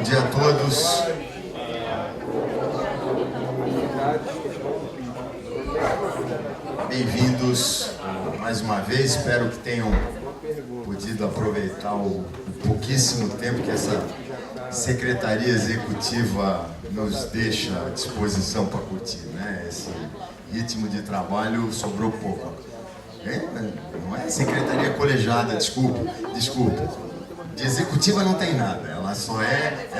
Bom dia a todos. Bem-vindos mais uma vez. Espero que tenham podido aproveitar o pouquíssimo tempo que essa Secretaria Executiva nos deixa à disposição para curtir, né? Esse ritmo de trabalho sobrou pouco. Não é secretaria colegiada, desculpa. De executiva não tem nada, ela só é...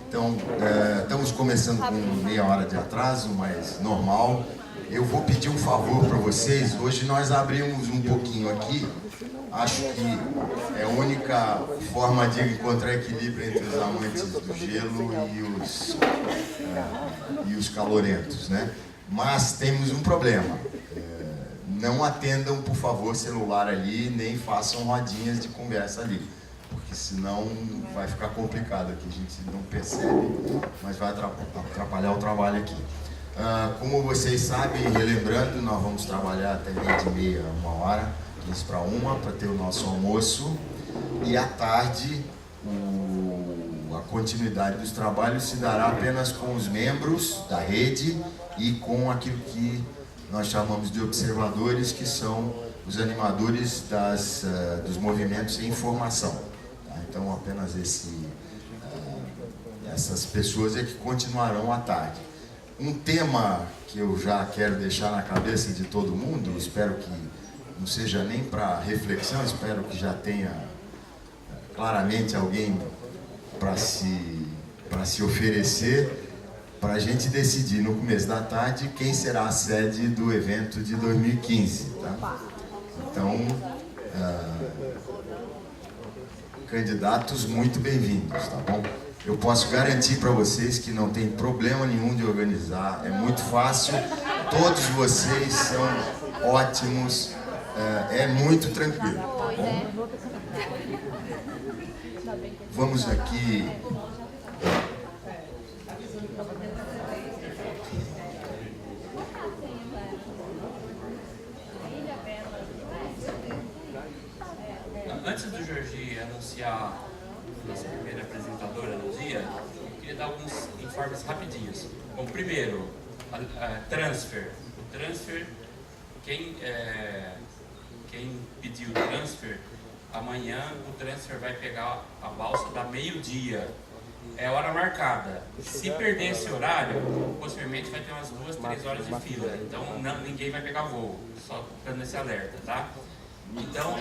Então, estamos começando com meia hora de atraso, mas normal. Eu vou pedir um favor para vocês. Hoje nós abrimos um pouquinho aqui. Acho que é a única forma de encontrar equilíbrio entre os amantes do gelo e os calorentos, né? Mas temos um problema. Não atendam, por favor, celular ali, nem façam rodinhas de conversa ali. Porque senão vai ficar complicado aqui, a gente não percebe, mas vai atrapalhar o trabalho aqui. Como vocês sabem, relembrando, nós vamos trabalhar até 20h30, 1h, 15 para 1, para ter o nosso almoço. E à tarde, a continuidade dos trabalhos se dará apenas com os membros da rede e com aquilo que nós chamamos de observadores, que são os animadores dos movimentos em formação. Tá? Então, apenas essas pessoas é que continuarão à tarde. Um tema que eu já quero deixar na cabeça de todo mundo, espero que não seja nem para reflexão, espero que já tenha claramente alguém para se oferecer, para a gente decidir no começo da tarde quem será a sede do evento de 2015. Tá? Então, candidatos muito bem-vindos, tá bom? Eu posso garantir para vocês que não tem problema nenhum de organizar, é muito fácil, todos vocês são ótimos, é muito tranquilo, tá bom? Vamos aqui... Antes do Jorge anunciar a nossa primeira apresentadora do dia, eu queria dar alguns informes rapidinhos. Bom, primeiro, transfer. O transfer, quem pediu o transfer, amanhã o transfer vai pegar a balsa da meio-dia. É hora marcada. Se perder esse horário, possivelmente vai ter umas 2, 3 horas de fila. Então ninguém vai pegar voo, só dando esse alerta, tá? Então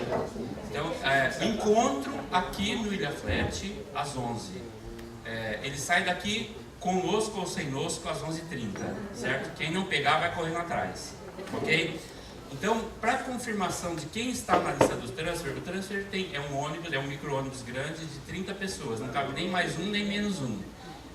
encontro aqui no Ilha Flat às 11. Ele sai daqui conosco ou sem nosco às 11h30, certo? Quem não pegar vai correndo atrás, ok? Então, para confirmação de quem está na lista dos transfer, o transfer é um ônibus, é um micro-ônibus grande de 30 pessoas, não cabe nem mais um nem menos um.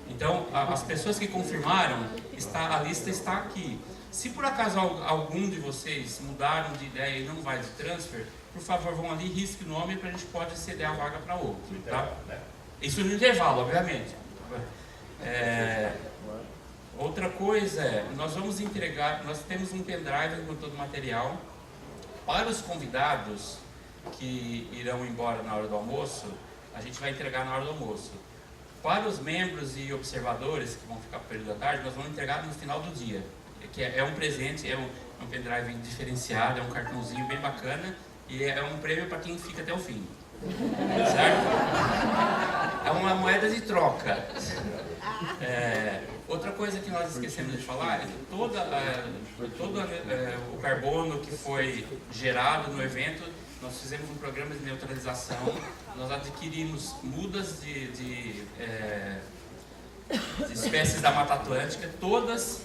Então, as pessoas que confirmaram, a lista está aqui. Se por acaso algum de vocês mudaram de ideia e não vai de transfer, por favor, vão ali, risque o nome para a gente pode ceder a vaga para outro, tá? Isso no intervalo, obviamente. Outra coisa nós vamos entregar, nós temos um pendrive com todo o material para os convidados que irão embora na hora do almoço, a gente vai entregar na hora do almoço. Para os membros e observadores que vão ficar para o período da tarde, nós vamos entregar no final do dia. Que é um presente, é um pendrive diferenciado, é um cartãozinho bem bacana e é um prêmio para quem fica até o fim, certo? É uma moeda de troca. Outra coisa que nós esquecemos de falar é que todo o carbono que foi gerado no evento, nós fizemos um programa de neutralização, nós adquirimos mudas de espécies da Mata Atlântica, todas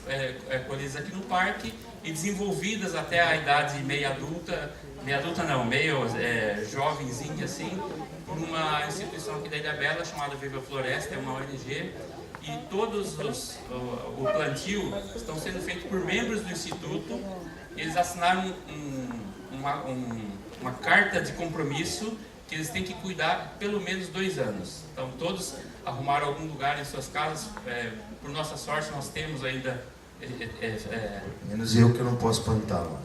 colhidas aqui no parque e desenvolvidas até a idade meio jovenzinha assim, por uma instituição aqui da Ilha Bela chamada Viva Floresta, é uma ONG, e todos o plantio estão sendo feitos por membros do Instituto. Eles assinaram uma carta de compromisso que eles têm que cuidar pelo menos 2 anos. Então todos arrumaram algum lugar em suas casas. Por nossa sorte, nós temos ainda Menos eu, que eu não posso plantar lá.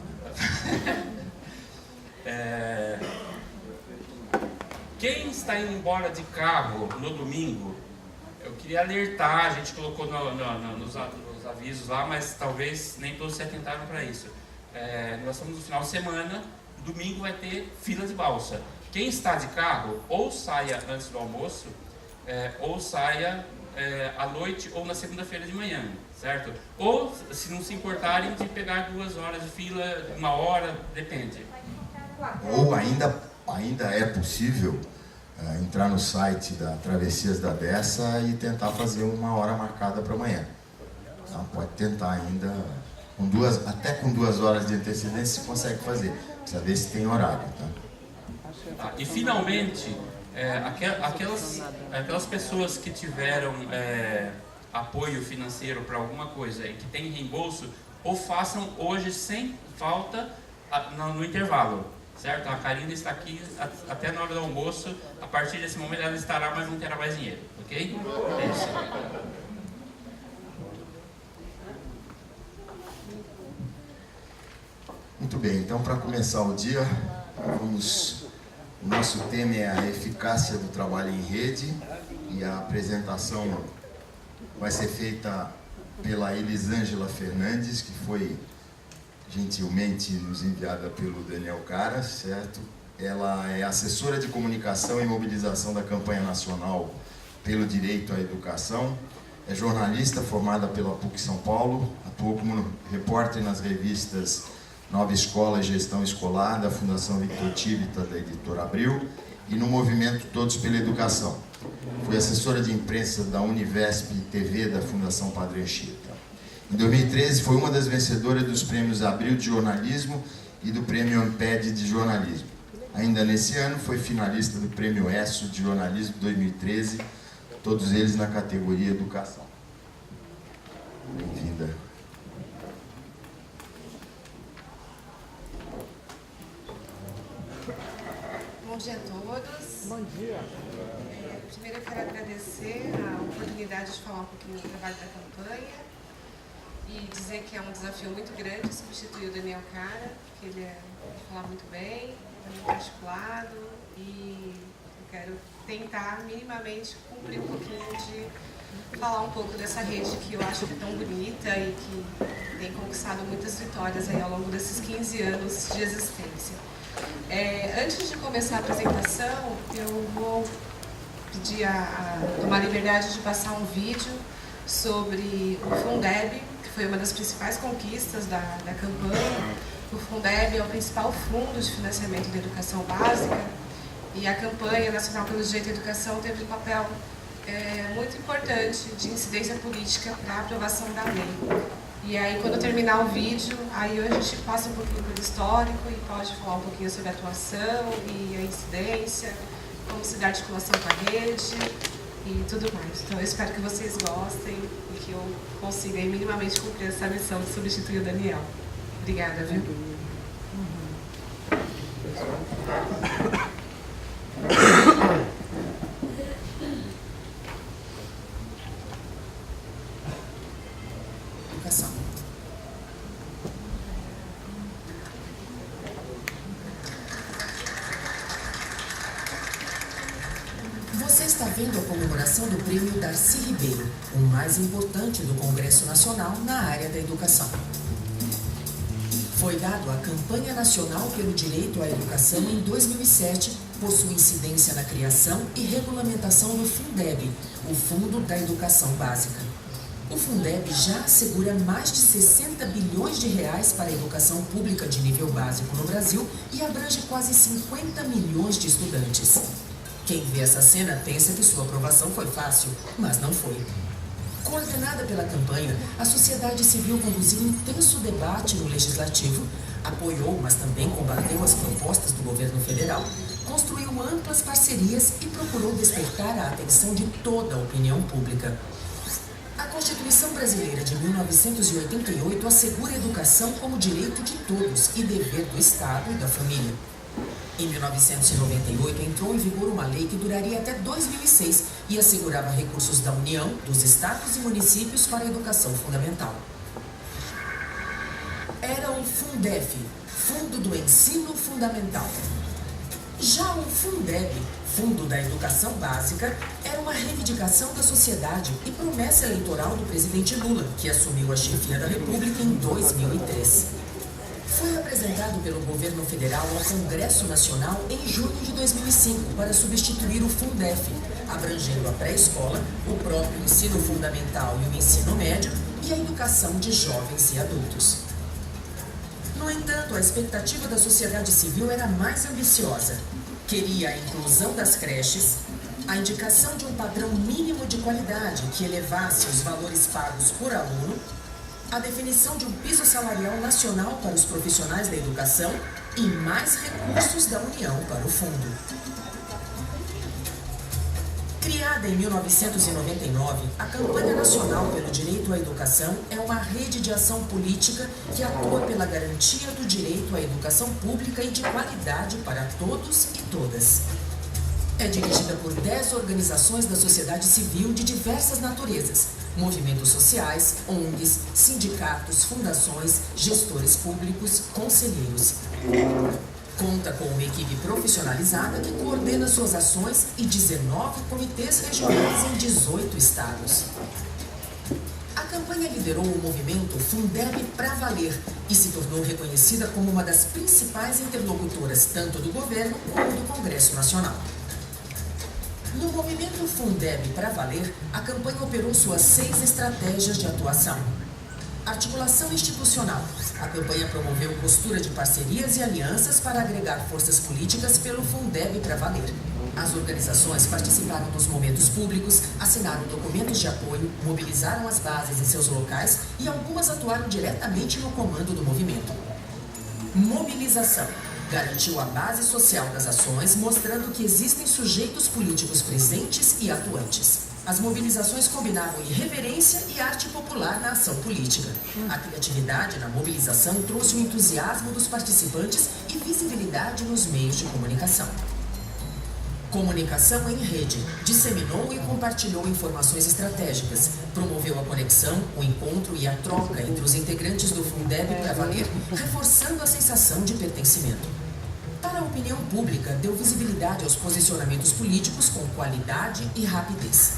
Quem está indo embora de carro no domingo, eu queria alertar, a gente colocou nos avisos lá, mas talvez nem todos se atentaram para isso. Nós estamos no final de semana, domingo vai ter fila de balsa. Quem está de carro, ou saia antes do almoço, ou saia à noite ou na segunda-feira de manhã, certo? Ou, se não se importarem, de pegar 2 horas de fila, 1 hora, depende. Ou ainda é possível entrar no site da Travessias da Dessa e tentar fazer 1 hora marcada para amanhã. Então, pode tentar ainda, até com 2 horas de antecedência, se consegue fazer. Precisa ver se tem horário. Tá? E finalmente, aquelas pessoas que tiveram apoio financeiro para alguma coisa e que tem reembolso, ou façam hoje sem falta no intervalo. Certo? A Karina está aqui até na hora do almoço. A partir desse momento ela estará, mas não terá mais dinheiro. Ok? É isso. Muito bem, então para começar o dia, o nosso tema é a eficácia do trabalho em rede e a apresentação vai ser feita pela Elisângela Fernandes, que foi gentilmente nos enviada pelo Daniel Caras, certo? Ela é assessora de comunicação e mobilização da campanha nacional pelo direito à educação, é jornalista formada pela PUC São Paulo, atuou como repórter nas revistas Nova Escola e Gestão Escolar, da Fundação Victor Tivita, da Editora Abril, e no movimento Todos pela Educação. Foi assessora de imprensa da Univesp TV, da Fundação Padre Anchieta. Em 2013, foi uma das vencedoras dos prêmios Abril de Jornalismo e do prêmio Amped de Jornalismo. Ainda nesse ano, foi finalista do prêmio ESSO de Jornalismo 2013, todos eles na categoria Educação. Bem-vinda. Bom dia a todos. Bom dia. Primeiro eu quero agradecer a oportunidade de falar um pouquinho do trabalho da campanha e dizer que é um desafio muito grande substituir o Daniel Cara, que ele fala muito bem, é muito articulado e eu quero tentar minimamente cumprir um pouquinho de falar um pouco dessa rede que eu acho que é tão bonita e que tem conquistado muitas vitórias aí ao longo desses 15 anos de existência. Antes de começar a apresentação, eu vou pedir a tomar a liberdade de passar um vídeo sobre o Fundeb, que foi uma das principais conquistas da campanha. O Fundeb é o principal fundo de financiamento da educação básica e a campanha nacional pelo direito à educação teve um papel muito importante de incidência política para a aprovação da lei. E aí, quando terminar o vídeo, aí a gente passa um pouquinho pelo histórico e pode falar um pouquinho sobre a atuação e a incidência, como se dá articulação com a rede e tudo mais. Então, eu espero que vocês gostem e que eu consiga minimamente cumprir essa missão de substituir o Daniel. Obrigada, viu? Você está vendo a comemoração do Prêmio Darcy Ribeiro, o mais importante do Congresso Nacional na área da educação. Foi dado à Campanha Nacional pelo Direito à Educação em 2007 por sua incidência na criação e regulamentação do Fundeb, o Fundo da Educação Básica. O Fundeb já assegura mais de 60 bilhões de reais para a educação pública de nível básico no Brasil e abrange quase 50 milhões de estudantes. Quem vê essa cena pensa que sua aprovação foi fácil, mas não foi. Coordenada pela campanha, a sociedade civil conduziu intenso debate no Legislativo, apoiou, mas também combateu as propostas do governo federal, construiu amplas parcerias e procurou despertar a atenção de toda a opinião pública. A Constituição Brasileira de 1988 assegura a educação como direito de todos e dever do Estado e da família. Em 1998, entrou em vigor uma lei que duraria até 2006 e assegurava recursos da União, dos estados e municípios para a educação fundamental. era o Fundef, Fundo do Ensino Fundamental. Já o Fundeb, Fundo da Educação Básica, era uma reivindicação da sociedade e promessa eleitoral do presidente Lula, que assumiu a chefia da República em 2003. Foi apresentado pelo governo federal ao Congresso Nacional em junho de 2005 para substituir o Fundef, abrangendo a pré-escola, o próprio ensino fundamental e o ensino médio e a educação de jovens e adultos. No entanto, a expectativa da sociedade civil era mais ambiciosa. Queria a inclusão das creches, a indicação de um padrão mínimo de qualidade que elevasse os valores pagos por aluno, a definição de um piso salarial nacional para os profissionais da educação e mais recursos da União para o fundo. Criada em 1999, a Campanha Nacional pelo Direito à Educação é uma rede de ação política que atua pela garantia do direito à educação pública e de qualidade para todos e todas. É dirigida por 10 organizações da sociedade civil de diversas naturezas, movimentos sociais, ONGs, sindicatos, fundações, gestores públicos, conselheiros. Conta com uma equipe profissionalizada que coordena suas ações e 19 comitês regionais em 18 estados. A campanha liderou o movimento Fundeb pra Valer e se tornou reconhecida como uma das principais interlocutoras tanto do governo como do Congresso Nacional. No movimento Fundeb pra Valer, a campanha operou suas 6 estratégias de atuação. Articulação institucional. A campanha promoveu postura de parcerias e alianças para agregar forças políticas pelo Fundeb pra Valer. As organizações participaram dos momentos públicos, assinaram documentos de apoio, mobilizaram as bases em seus locais e algumas atuaram diretamente no comando do movimento. Mobilização. Garantiu a base social das ações, mostrando que existem sujeitos políticos presentes e atuantes. As mobilizações combinavam irreverência e arte popular na ação política. A criatividade na mobilização trouxe o entusiasmo dos participantes e visibilidade nos meios de comunicação. Comunicação em rede. Disseminou e compartilhou informações estratégicas. Promoveu a conexão, o encontro e a troca entre os integrantes do Fundeb pra Valer, reforçando a sensação de pertencimento. Para a opinião pública, deu visibilidade aos posicionamentos políticos com qualidade e rapidez.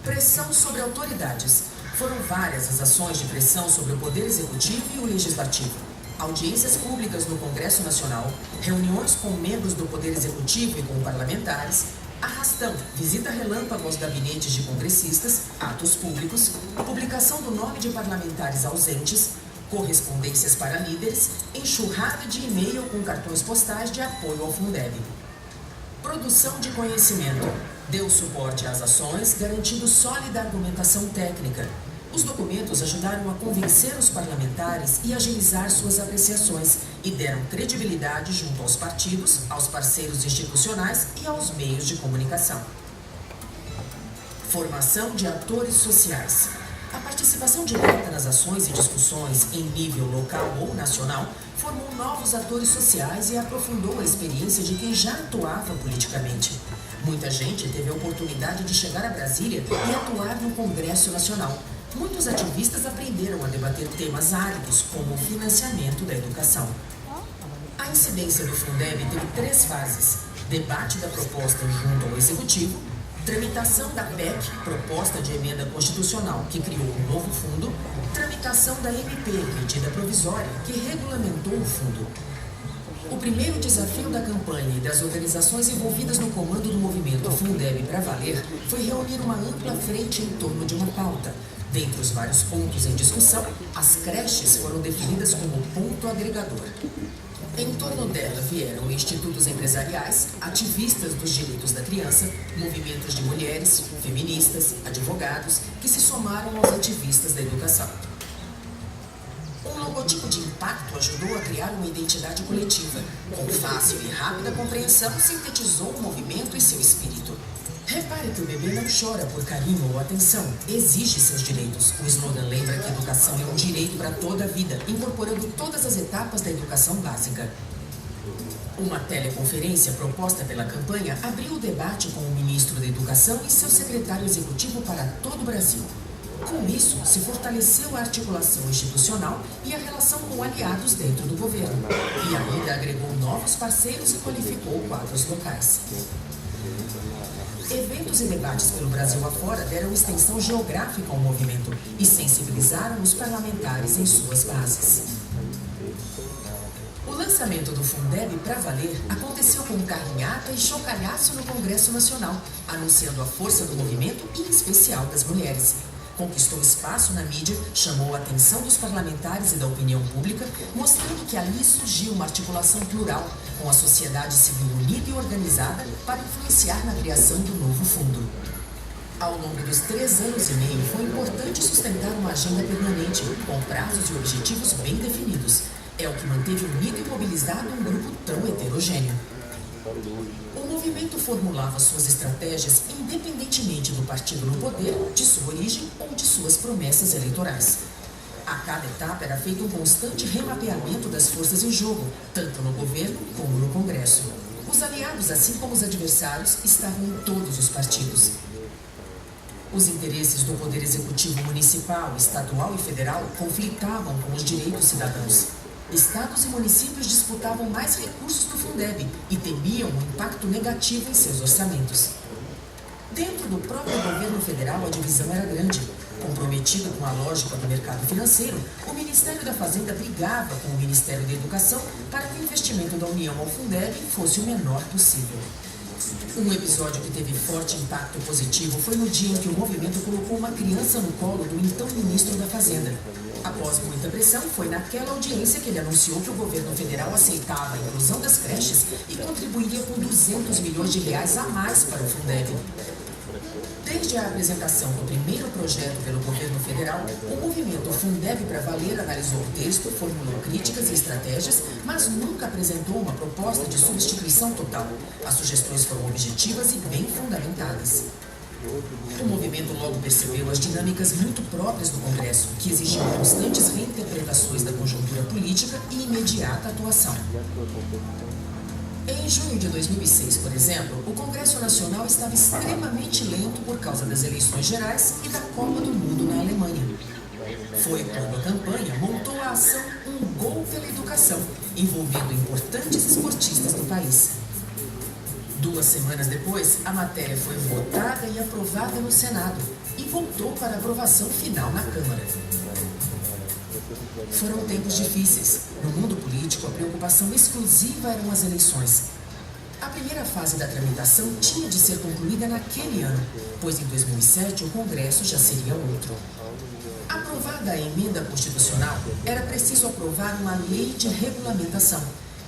Pressão sobre autoridades. Foram várias as ações de pressão sobre o Poder Executivo e o Legislativo. Audiências públicas no Congresso Nacional, reuniões com membros do Poder Executivo e com parlamentares, arrastão, visita relâmpago aos gabinetes de congressistas, atos públicos, publicação do nome de parlamentares ausentes, correspondências para líderes, enxurrada de e-mail com cartões postais de apoio ao Fundeb. Produção de conhecimento. Deu suporte às ações, garantindo sólida argumentação técnica. Os documentos ajudaram a convencer os parlamentares e agilizar suas apreciações e deram credibilidade junto aos partidos, aos parceiros institucionais e aos meios de comunicação. Formação de atores sociais. A participação direta nas ações e discussões em nível local ou nacional formou novos atores sociais e aprofundou a experiência de quem já atuava politicamente. Muita gente teve a oportunidade de chegar a Brasília e atuar no Congresso Nacional. Muitos ativistas aprenderam a debater temas áridos, como o financiamento da educação. A incidência do Fundeb teve 3 fases: debate da proposta junto ao Executivo, tramitação da PEC, proposta de emenda constitucional que criou um novo fundo, tramitação da MP, medida provisória, que regulamentou o fundo. O primeiro desafio da campanha e das organizações envolvidas no comando do movimento Fundeb pra Valer foi reunir uma ampla frente em torno de uma pauta. Dentre os vários pontos em discussão, as creches foram definidas como ponto agregador. Em torno dela vieram institutos empresariais, ativistas dos direitos da criança, movimentos de mulheres, feministas, advogados, que se somaram aos ativistas da educação. Um logotipo de impacto ajudou a criar uma identidade coletiva. Com fácil e rápida compreensão, sintetizou o movimento e seu espírito. Repare que o bebê não chora por carinho ou atenção, exige seus direitos. O slogan lembra que a educação é um direito para toda a vida, incorporando todas as etapas da educação básica. Uma teleconferência proposta pela campanha abriu o debate com o ministro da Educação e seu secretário executivo para todo o Brasil. Com isso, se fortaleceu a articulação institucional e a relação com aliados dentro do governo, e ainda agregou novos parceiros e qualificou quadros locais. Eventos e debates pelo Brasil afora deram extensão geográfica ao movimento e sensibilizaram os parlamentares em suas bases. O lançamento do Fundeb para valer aconteceu com carrinhata e chocalhaço no Congresso Nacional, anunciando a força do movimento e em especial das mulheres. Conquistou espaço na mídia, chamou a atenção dos parlamentares e da opinião pública, mostrando que ali surgiu uma articulação plural, com a sociedade civil unida e organizada para influenciar na criação do novo fundo. Ao longo dos 3 anos e meio, foi importante sustentar uma agenda permanente, com prazos e objetivos bem definidos. É o que manteve unido e mobilizado um grupo tão heterogêneo. O movimento formulava suas estratégias independentemente do partido no poder, de sua origem ou de suas promessas eleitorais. A cada etapa era feito um constante remapeamento das forças em jogo, tanto no governo como no Congresso. Os aliados, assim como os adversários, estavam em todos os partidos. Os interesses do Poder Executivo Municipal, Estadual e Federal conflitavam com os direitos cidadãos. Estados e municípios disputavam mais recursos do Fundeb e temiam um impacto negativo em seus orçamentos. Dentro do próprio governo federal, a divisão era grande. Comprometido com a lógica do mercado financeiro, o Ministério da Fazenda brigava com o Ministério da Educação para que o investimento da União ao Fundeb fosse o menor possível. Um episódio que teve forte impacto positivo foi no dia em que o movimento colocou uma criança no colo do então ministro da Fazenda. Após muita pressão, foi naquela audiência que ele anunciou que o governo federal aceitava a inclusão das creches e contribuiria com 200 milhões de reais a mais para o Fundeb. Desde a apresentação do primeiro projeto pelo governo federal, o movimento Fundeb para Valer analisou o texto, formulou críticas e estratégias, mas nunca apresentou uma proposta de substituição total. As sugestões foram objetivas e bem fundamentadas. O movimento logo percebeu as dinâmicas muito próprias do Congresso, que exigiam constantes reinterpretações da conjuntura política e imediata atuação. Em junho de 2006, por exemplo, o Congresso Nacional estava extremamente lento por causa das eleições gerais e da Copa do Mundo na Alemanha. Foi quando a campanha montou a ação Um Gol pela Educação, envolvendo importantes esportistas do país. 2 semanas depois, a matéria foi votada e aprovada no Senado e voltou para aprovação final na Câmara. Foram tempos difíceis. No mundo político, a preocupação exclusiva eram as eleições. A primeira fase da tramitação tinha de ser concluída naquele ano, pois em 2007 o Congresso já seria outro. Aprovada a emenda constitucional, era preciso aprovar uma lei de regulamentação.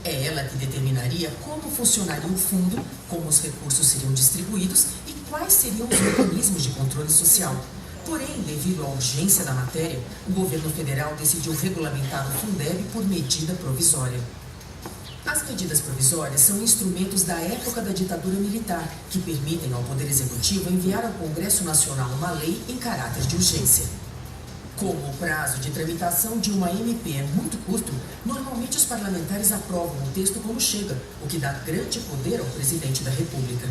É ela que determinaria como funcionaria o fundo, como os recursos seriam distribuídos e quais seriam os mecanismos de controle social. Porém, devido à urgência da matéria, o governo federal decidiu regulamentar o Fundeb por medida provisória. As medidas provisórias são instrumentos da época da ditadura militar, que permitem ao Poder Executivo enviar ao Congresso Nacional uma lei em caráter de urgência. Como o prazo de tramitação de uma MP é muito curto, normalmente os parlamentares aprovam o texto como chega, o que dá grande poder ao presidente da República.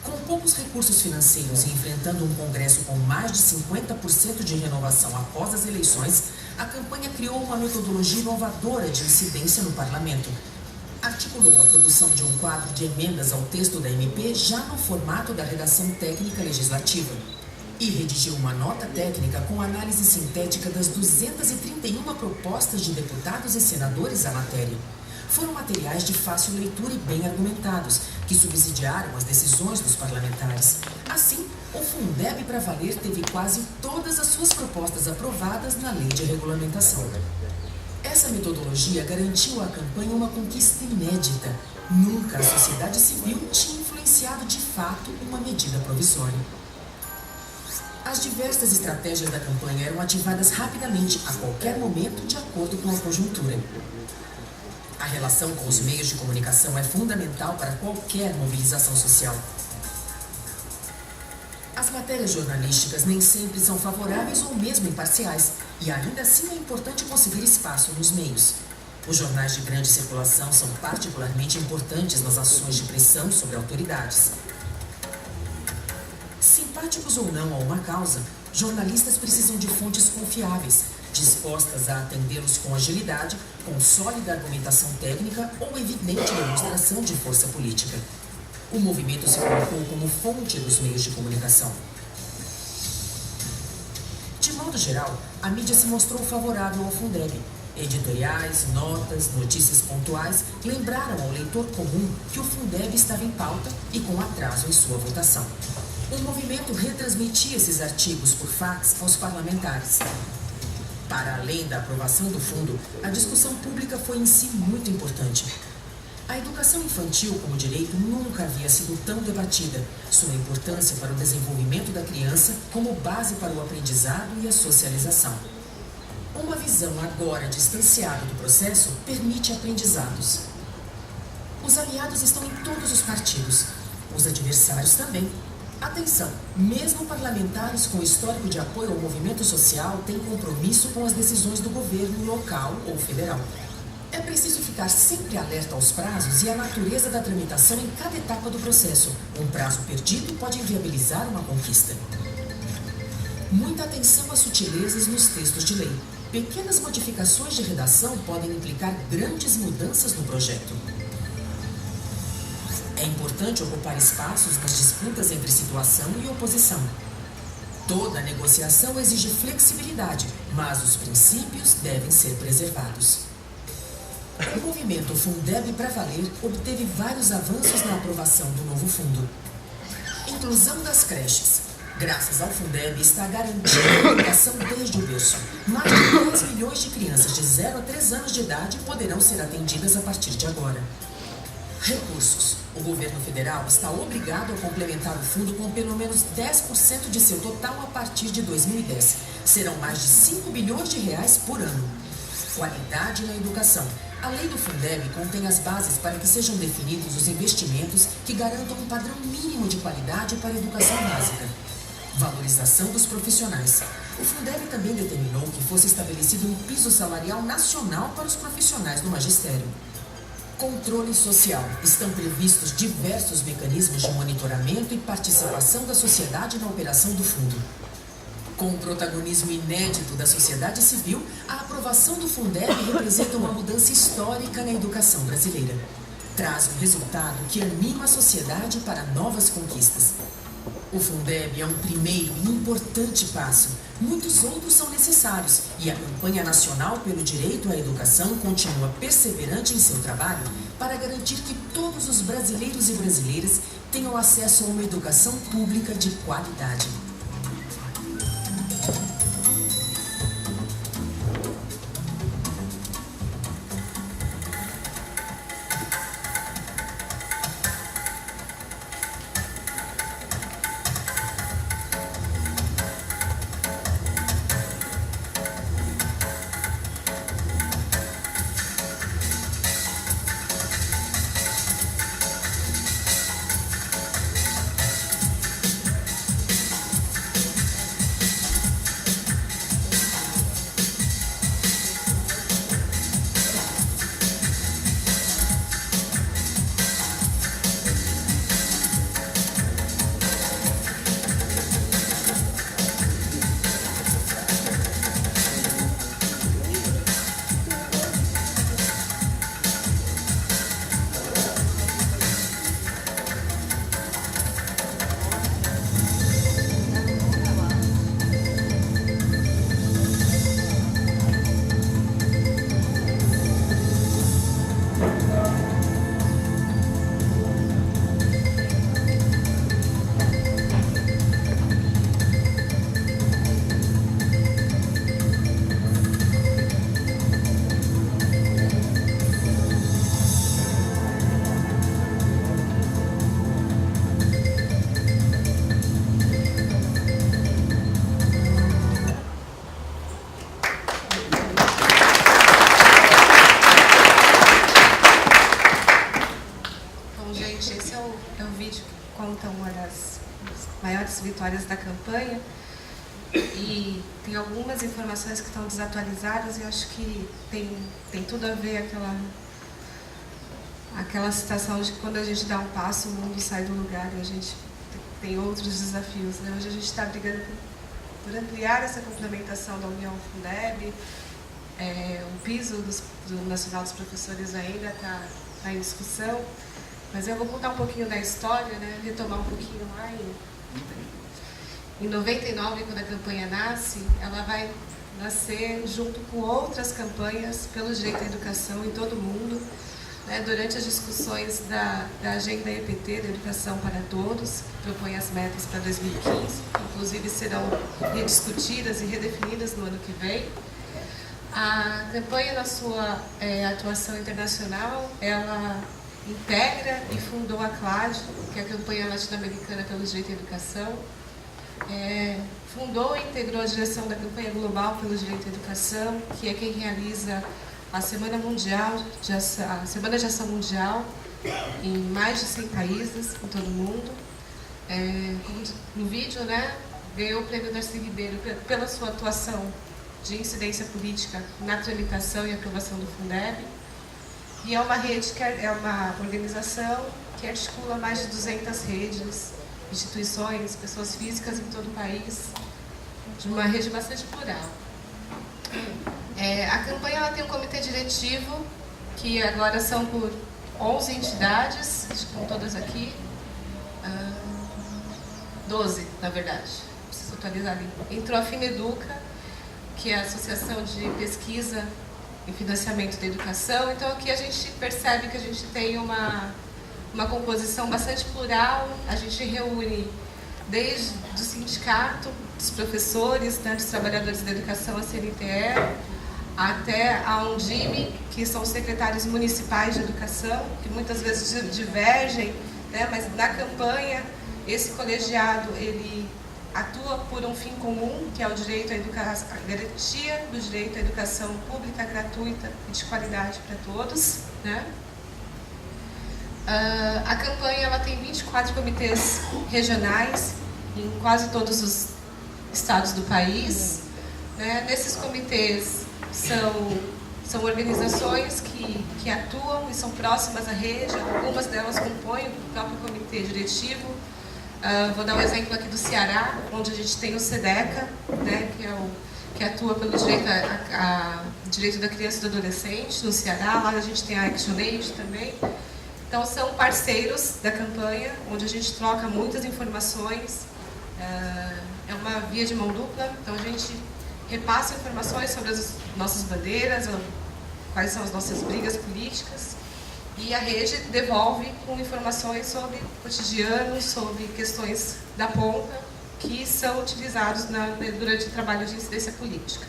Com poucos recursos financeiros e enfrentando um Congresso com mais de 50% de renovação após as eleições, a campanha criou uma metodologia inovadora de incidência no parlamento. Articulou a produção de um quadro de emendas ao texto da MP já no formato da redação técnica legislativa. E redigiu uma nota técnica com análise sintética das 231 propostas de deputados e senadores à matéria. Foram materiais de fácil leitura e bem argumentados, que subsidiaram as decisões dos parlamentares. Assim, o Fundeb para Valer teve quase todas as suas propostas aprovadas na lei de regulamentação. Essa metodologia garantiu à campanha uma conquista inédita. Nunca a sociedade civil tinha influenciado de fato uma medida provisória. As diversas estratégias da campanha eram ativadas rapidamente, a qualquer momento, de acordo com a conjuntura. A relação com os meios de comunicação é fundamental para qualquer mobilização social. As matérias jornalísticas nem sempre são favoráveis ou mesmo imparciais, e ainda assim é importante conseguir espaço nos meios. Os jornais de grande circulação são particularmente importantes nas ações de pressão sobre autoridades. Simpáticos ou não a uma causa, Jornalistas precisam de fontes confiáveis, dispostas a atendê-los com agilidade, com sólida argumentação técnica ou evidente demonstração de força política. O movimento se colocou como fonte dos meios de comunicação. De modo geral, a mídia se mostrou favorável ao Fundeb. Editoriais, notas, notícias pontuais lembraram ao leitor comum que o Fundeb estava em pauta e com atraso em sua votação. O movimento retransmitia esses artigos por fax aos parlamentares. Para além da aprovação do fundo, a discussão pública foi em si muito importante. A educação infantil como direito nunca havia sido tão debatida, sua importância para o desenvolvimento da criança como base para o aprendizado e a socialização. Uma visão agora distanciada do processo permite aprendizados. Os aliados estão em todos os partidos, os adversários também. Atenção, mesmo parlamentares com histórico de apoio ao movimento social têm compromisso com as decisões do governo local ou federal. É preciso ficar sempre alerta aos prazos e à natureza da tramitação em cada etapa do processo. Um prazo perdido pode inviabilizar uma conquista. Muita atenção às sutilezas nos textos de lei. Pequenas modificações de redação podem implicar grandes mudanças no projeto. É importante ocupar espaços nas disputas entre situação e oposição. Toda negociação exige flexibilidade, mas os princípios devem ser preservados. O movimento Fundeb pra Valer obteve vários avanços na aprovação do novo fundo. Inclusão das creches. Graças ao Fundeb está garantida a educação desde o berço. Mais de 10 milhões de crianças de 0 a 3 anos de idade poderão ser atendidas a partir de agora. Recursos. O governo federal está obrigado a complementar o fundo com pelo menos 10% de seu total a partir de 2010. Serão mais de 5 bilhões de reais por ano. Qualidade na educação. A lei do Fundeb contém as bases para que sejam definidos os investimentos que garantam um padrão mínimo de qualidade para a educação básica. Valorização dos profissionais. O Fundeb também determinou que fosse estabelecido um piso salarial nacional para os profissionais do magistério. Controle social. Estão previstos diversos mecanismos de monitoramento e participação da sociedade na operação do fundo. Com o protagonismo inédito da sociedade civil, a aprovação do Fundeb representa uma mudança histórica na educação brasileira. Traz um resultado que anima a sociedade para novas conquistas. O Fundeb é um primeiro e importante passo. Muitos outros são necessários e a campanha nacional pelo direito à educação continua perseverante em seu trabalho para garantir que todos os brasileiros e brasileiras tenham acesso a uma educação pública de qualidade. maiores vitórias da campanha, e tem algumas informações que estão desatualizadas e acho que tem tudo a ver aquela citação de que quando a gente dá um passo o mundo sai do lugar e a gente tem outros desafios, né? Hoje a gente está brigando por ampliar essa complementação da União Fundeb. O piso do Nacional dos Professores ainda está em discussão, mas eu vou contar um pouquinho da história, né? Retomar um pouquinho lá em 99, quando a campanha nasce, ela vai nascer junto com outras campanhas pelo direito à educação em todo o mundo, né? Durante as discussões da agenda EPT, da Educação para Todos, que propõe as metas para 2015, que inclusive serão rediscutidas e redefinidas no ano que vem. A campanha, na sua atuação internacional, ela integra e fundou a CLAD, que é a Campanha Latino-Americana pelo Direito à Educação. Fundou e integrou a direção da Campanha Global pelo Direito à Educação, que é quem realiza a Semana de Ação Mundial em mais de 100 países, em todo o mundo. No vídeo, né, ganhou o prêmio Darcy Ribeiro pela sua atuação de incidência política na tramitação e aprovação do Fundeb. E é uma rede, é uma organização que articula mais de 200 redes, instituições, pessoas físicas em todo o país, de uma rede bastante plural. A campanha ela tem um comitê diretivo, que agora são por 11 entidades, estão todas aqui, 12, na verdade, preciso atualizar ali. Entrou a Fineduca, que é a Associação de Pesquisa e Financiamento da Educação. Então aqui a gente percebe que a gente tem uma composição bastante plural. A gente reúne desde o sindicato, dos professores, né, dos trabalhadores da educação, a CNTE, até a Undime, que são os secretários municipais de educação, que muitas vezes divergem, né, mas na campanha esse colegiado ele atua por um fim comum, que é o direito à educação, a garantia do direito à educação pública, gratuita e de qualidade para todos, né? A campanha ela tem 24 comitês regionais em quase todos os estados do país, né? Nesses comitês são organizações que atuam e são próximas à rede, algumas delas compõem o próprio comitê diretivo. Vou dar um exemplo aqui do Ceará, onde a gente tem o SEDECA, né, que atua pelo direito da criança e do adolescente no Ceará. Lá a gente tem a ActionAid também. Então são parceiros da campanha, onde a gente troca muitas informações. É uma via de mão dupla, então a gente repassa informações sobre as nossas bandeiras, quais são as nossas brigas políticas. E a rede devolve com informações sobre o cotidiano, sobre questões da ponta, que são utilizados durante o trabalho de incidência política.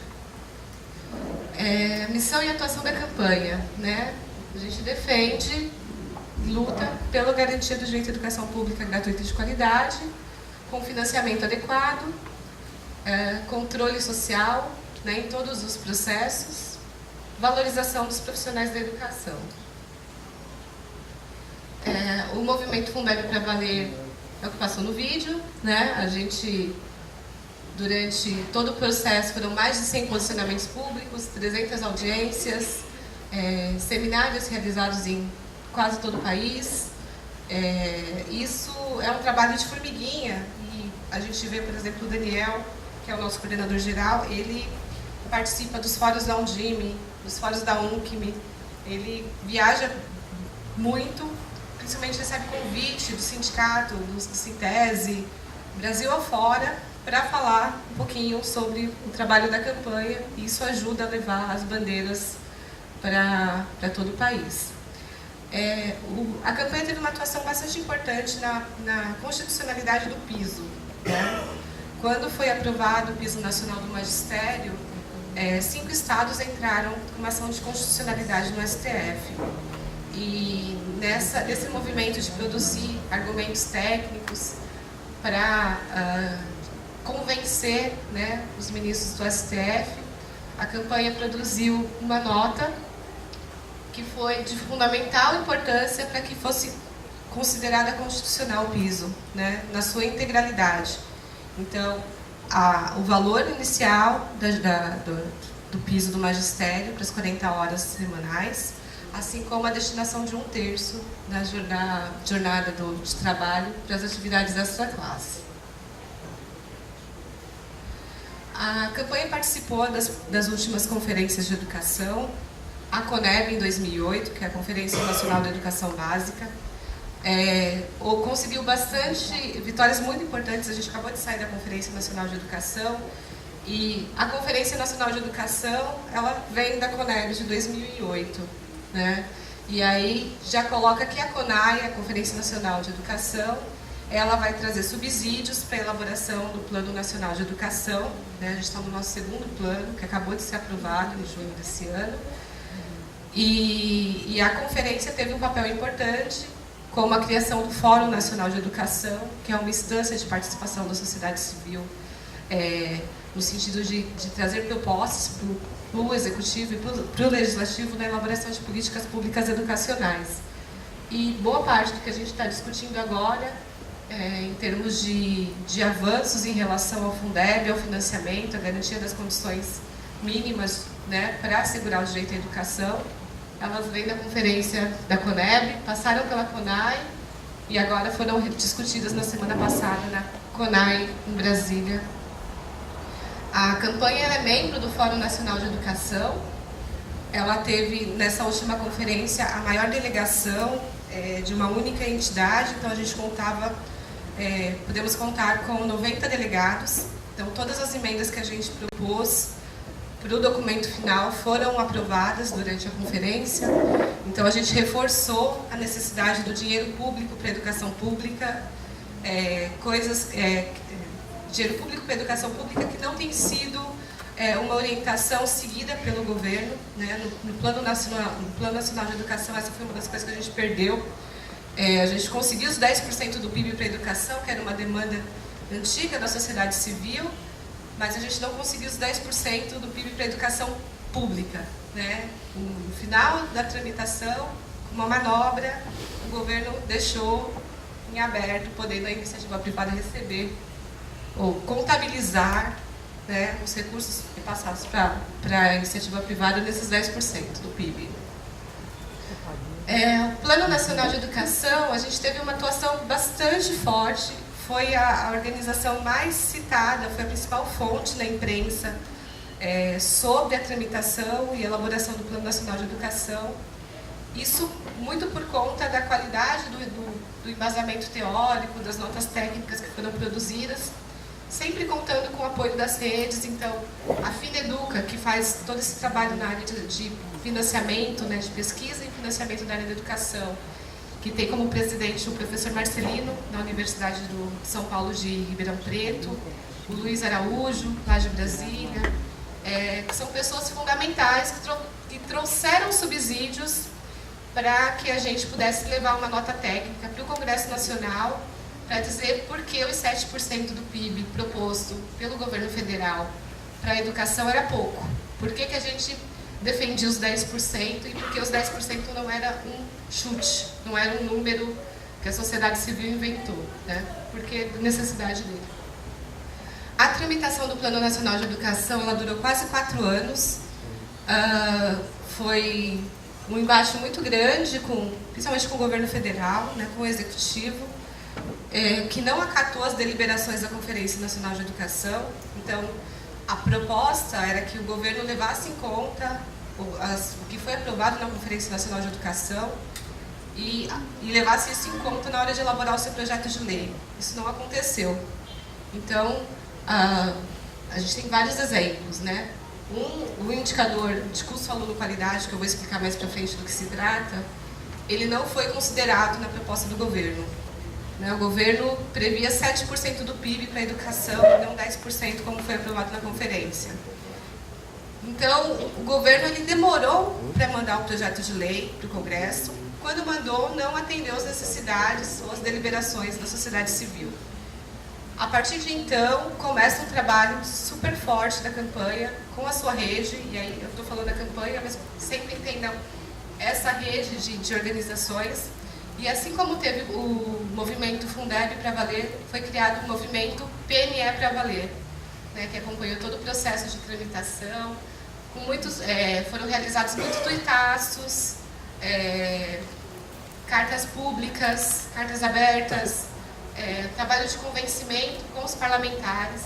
Missão e atuação da campanha, né? A gente defende, luta pela garantia do direito à educação pública gratuita e de qualidade, com financiamento adequado, controle social, né, em todos os processos, valorização dos profissionais da educação. O movimento Fundeb para Valer é o que passou no vídeo, né? A gente, durante todo o processo, foram mais de 100 posicionamentos públicos, 300 audiências, seminários realizados em quase todo o país. Isso é um trabalho de formiguinha e a gente vê, por exemplo, o Daniel, que é o nosso coordenador geral, ele participa dos fóruns da Undime, dos fóruns da UNCME, ele viaja muito, principalmente recebe convite do sindicato, do Sintese, Brasil afora, para falar um pouquinho sobre o trabalho da campanha, e isso ajuda a levar as bandeiras para todo o país. A campanha teve uma atuação bastante importante na constitucionalidade do piso, né? Quando foi aprovado o piso nacional do magistério, 5 estados entraram com uma ação de constitucionalidade no STF. E nesse movimento de produzir argumentos técnicos para convencer, né, os ministros do STF, a campanha produziu uma nota que foi de fundamental importância para que fosse considerada constitucional o piso, né, na sua integralidade. Então, o valor inicial do piso do magistério para as 40 horas semanais, assim como a destinação de 1/3 da jornada de trabalho para as atividades extra-classe. A campanha participou das últimas conferências de educação, a CONEB em 2008, que é a Conferência Nacional da Educação Básica, conseguiu bastante vitórias muito importantes. A gente acabou de sair da Conferência Nacional de Educação, e a Conferência Nacional de Educação, ela vem da CONEB de 2008, né? E aí já coloca que a CONAI, a Conferência Nacional de Educação, ela vai trazer subsídios para a elaboração do Plano Nacional de Educação, né? A gente está no nosso segundo plano, que acabou de ser aprovado em junho desse ano. E a conferência teve um papel importante, como a criação do Fórum Nacional de Educação, que é uma instância de participação da sociedade civil, no sentido de trazer propostas para o Executivo e para o Legislativo na elaboração de políticas públicas educacionais. E boa parte do que a gente está discutindo agora, em termos de avanços em relação ao Fundeb, ao financiamento, à garantia das condições mínimas, né, para assegurar o direito à educação, elas vêm da conferência da CONEB, passaram pela CONAI e agora foram discutidas na semana passada na CONAI, em Brasília. A campanha é membro do Fórum Nacional de Educação. Ela teve, nessa última conferência, a maior delegação de uma única entidade, então a gente podemos contar com 90 delegados. Então todas as emendas que a gente propôs para o documento final foram aprovadas durante a conferência. Então a gente reforçou a necessidade do dinheiro público para a educação pública, dinheiro público para a educação pública que não tem sido uma orientação seguida pelo governo, né? No Plano Nacional de Educação, essa foi uma das coisas que a gente perdeu. A gente conseguiu os 10% do PIB para a educação, que era uma demanda antiga da sociedade civil, mas a gente não conseguiu os 10% do PIB para a educação pública, né? No final da tramitação, com uma manobra, o governo deixou em aberto, podendo a iniciativa privada receber ou contabilizar, né, os recursos passados para a iniciativa privada nesses 10% do PIB. O Plano Nacional de Educação, a gente teve uma atuação bastante forte, foi a organização mais citada, foi a principal fonte na imprensa sobre a tramitação e elaboração do Plano Nacional de Educação. Isso muito por conta da qualidade do embasamento teórico, das notas técnicas que foram produzidas, sempre contando com o apoio das redes. Então, a Fineduca, que faz todo esse trabalho na área de financiamento, né, de pesquisa e financiamento da área da educação, que tem como presidente o professor Marcelino, da Universidade de São Paulo de Ribeirão Preto, o Luiz Araújo, lá de Brasília, que são pessoas fundamentais que trouxeram subsídios para que a gente pudesse levar uma nota técnica para o Congresso Nacional, para dizer por que os 7% do PIB proposto pelo governo federal para a educação era pouco. Por que a gente defendia os 10% e por que os 10% não era um chute, não era um número que a sociedade civil inventou, né? Porque necessidade dele. A tramitação do Plano Nacional de Educação, ela durou quase 4 anos. Foi um embate muito grande, principalmente com o governo federal, né, com o executivo, que não acatou as deliberações da Conferência Nacional de Educação. Então, a proposta era que o governo levasse em conta o que foi aprovado na Conferência Nacional de Educação e levasse isso em conta na hora de elaborar o seu projeto de lei. Isso não aconteceu. Então, a gente tem vários exemplos, né? O indicador de custo-aluno-qualidade, que eu vou explicar mais para frente do que se trata, ele não foi considerado na proposta do governo. O governo previa 7% do PIB para a educação e não 10%, como foi aprovado na conferência. Então, o governo ele demorou para mandar o projeto de lei para o Congresso. Quando mandou, não atendeu às necessidades ou às deliberações da sociedade civil. A partir de então, começa um trabalho super forte da campanha com a sua rede, e aí eu estou falando da campanha, mas sempre entendam essa rede de organizações. E assim como teve o movimento Fundeb para Valer, foi criado o movimento PNE para Valer, né, que acompanhou todo o processo de tramitação. Foram realizados muitos tuitaços, cartas públicas, cartas abertas, trabalho de convencimento com os parlamentares.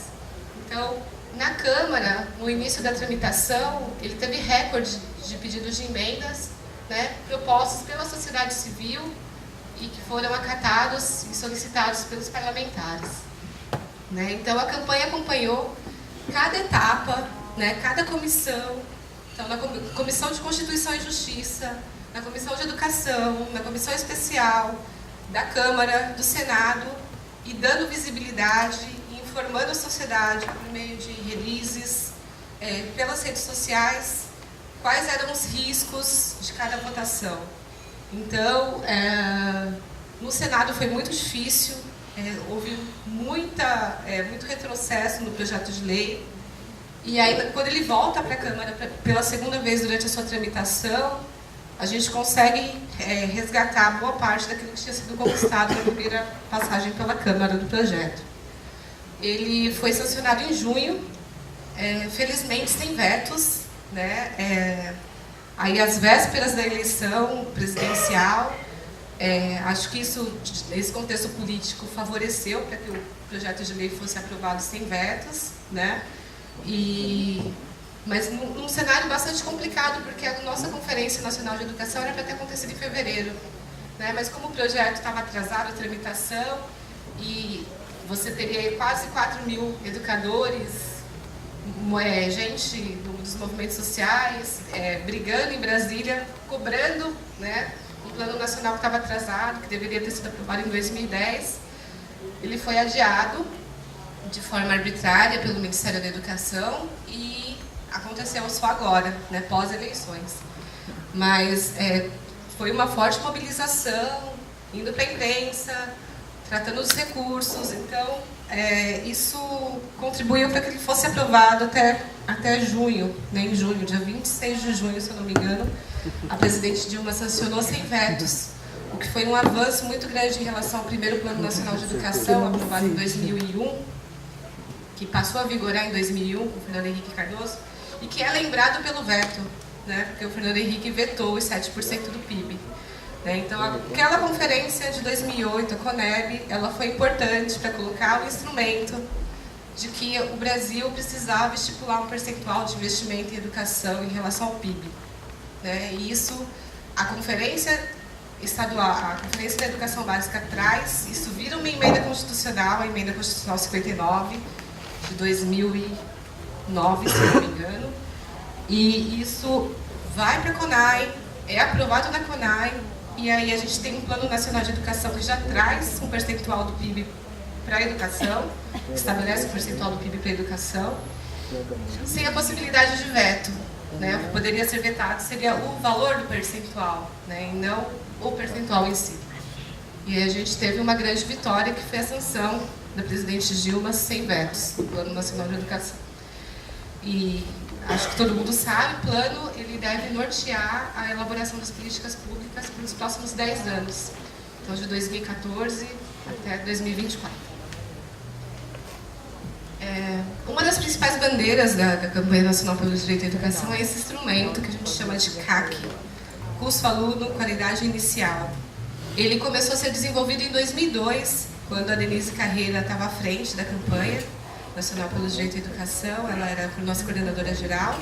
Então, Na Câmara, no início da tramitação, ele teve recorde de pedidos de emendas, né, propostos pela sociedade civil e que foram acatados e solicitados pelos parlamentares. Né? Então, a campanha acompanhou cada etapa, né, cada comissão. Então, na Comissão de Constituição e Justiça, na Comissão de Educação, na Comissão Especial da Câmara, do Senado, e dando visibilidade e informando a sociedade por meio de releases, pelas redes sociais, quais eram os riscos de cada votação. Então, no Senado foi muito difícil, houve muito retrocesso no projeto de lei. E aí, quando ele volta para a Câmara pela segunda vez durante a sua tramitação, a gente consegue resgatar boa parte daquilo que tinha sido conquistado na primeira passagem pela Câmara do projeto. Ele foi sancionado em junho, felizmente sem vetos, né? Aí, às vésperas da eleição presidencial, acho que isso, nesse contexto político, favoreceu para que o projeto de lei fosse aprovado sem vetos, né? Mas num cenário bastante complicado, porque a nossa Conferência Nacional de Educação era para ter acontecido em fevereiro, né? Mas como o projeto estava atrasado, a tramitação, e você teria quase 4.000 educadores, gente dos movimentos sociais, brigando em Brasília, cobrando, né, um plano nacional que estava atrasado, que deveria ter sido aprovado em 2010, ele foi adiado de forma arbitrária pelo Ministério da Educação e aconteceu só agora, né, pós-eleições. Mas foi uma forte mobilização, indo para a imprensa, tratando dos recursos. Então, isso contribuiu para que ele fosse aprovado até junho, né, em junho, dia 26 de junho, se eu não me engano, a presidente Dilma sancionou sem vetos, o que foi um avanço muito grande em relação ao primeiro Plano Nacional de Educação, aprovado em 2001, que passou a vigorar em 2001 com o Fernando Henrique Cardoso, e que é lembrado pelo veto, né, porque o Fernando Henrique vetou os 7% do PIB. Né? Então, aquela conferência de 2008, a CONEB, ela foi importante para colocar o instrumento de que o Brasil precisava estipular um percentual de investimento em educação em relação ao PIB. Né? E isso, a Conferência Estadual, a Conferência da Educação Básica traz, isso vira uma emenda constitucional, a Emenda Constitucional 59, de 2009, se não me engano, e isso vai para a CONAI, é aprovado na CONAI, e aí a gente tem um Plano Nacional de Educação que já traz um percentual do PIB para a educação, estabelece um percentual do PIB para a educação, sem a possibilidade de veto. Né? O que poderia ser vetado seria o valor do percentual, né? E não o percentual em si. E aí a gente teve uma grande vitória, que foi a sanção da presidente Dilma sem vetos do Plano Nacional de Educação. E acho que todo mundo sabe, o plano ele deve nortear a elaboração das políticas públicas para os próximos 10 anos, então de 2014 até 2024. Uma das principais bandeiras da Campanha Nacional pelo Direito à Educação é esse instrumento que a gente chama de CAC, Custo Aluno Qualidade Inicial. Ele começou a ser desenvolvido em 2002, quando a Denise Carreira estava à frente da Campanha Nacional pelo Direito à Educação, ela era a nossa coordenadora geral.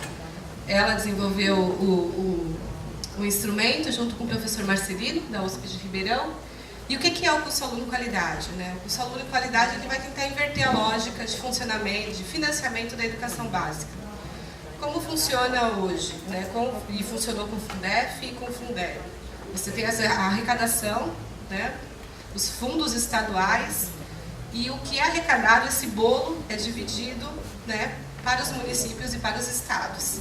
Ela desenvolveu o instrumento junto com o professor Marcelino, da USP de Ribeirão. E o que é o Custo Aluno Qualidade? Né? O Custo Aluno Qualidade ele vai tentar inverter a lógica de funcionamento, de financiamento da educação básica. Como funciona hoje? Né? E funcionou com o Fundef e com o Fundeb. Você tem a arrecadação, né? Os fundos estaduais, e o que é arrecadado, esse bolo, é dividido, né, para os municípios e para os estados.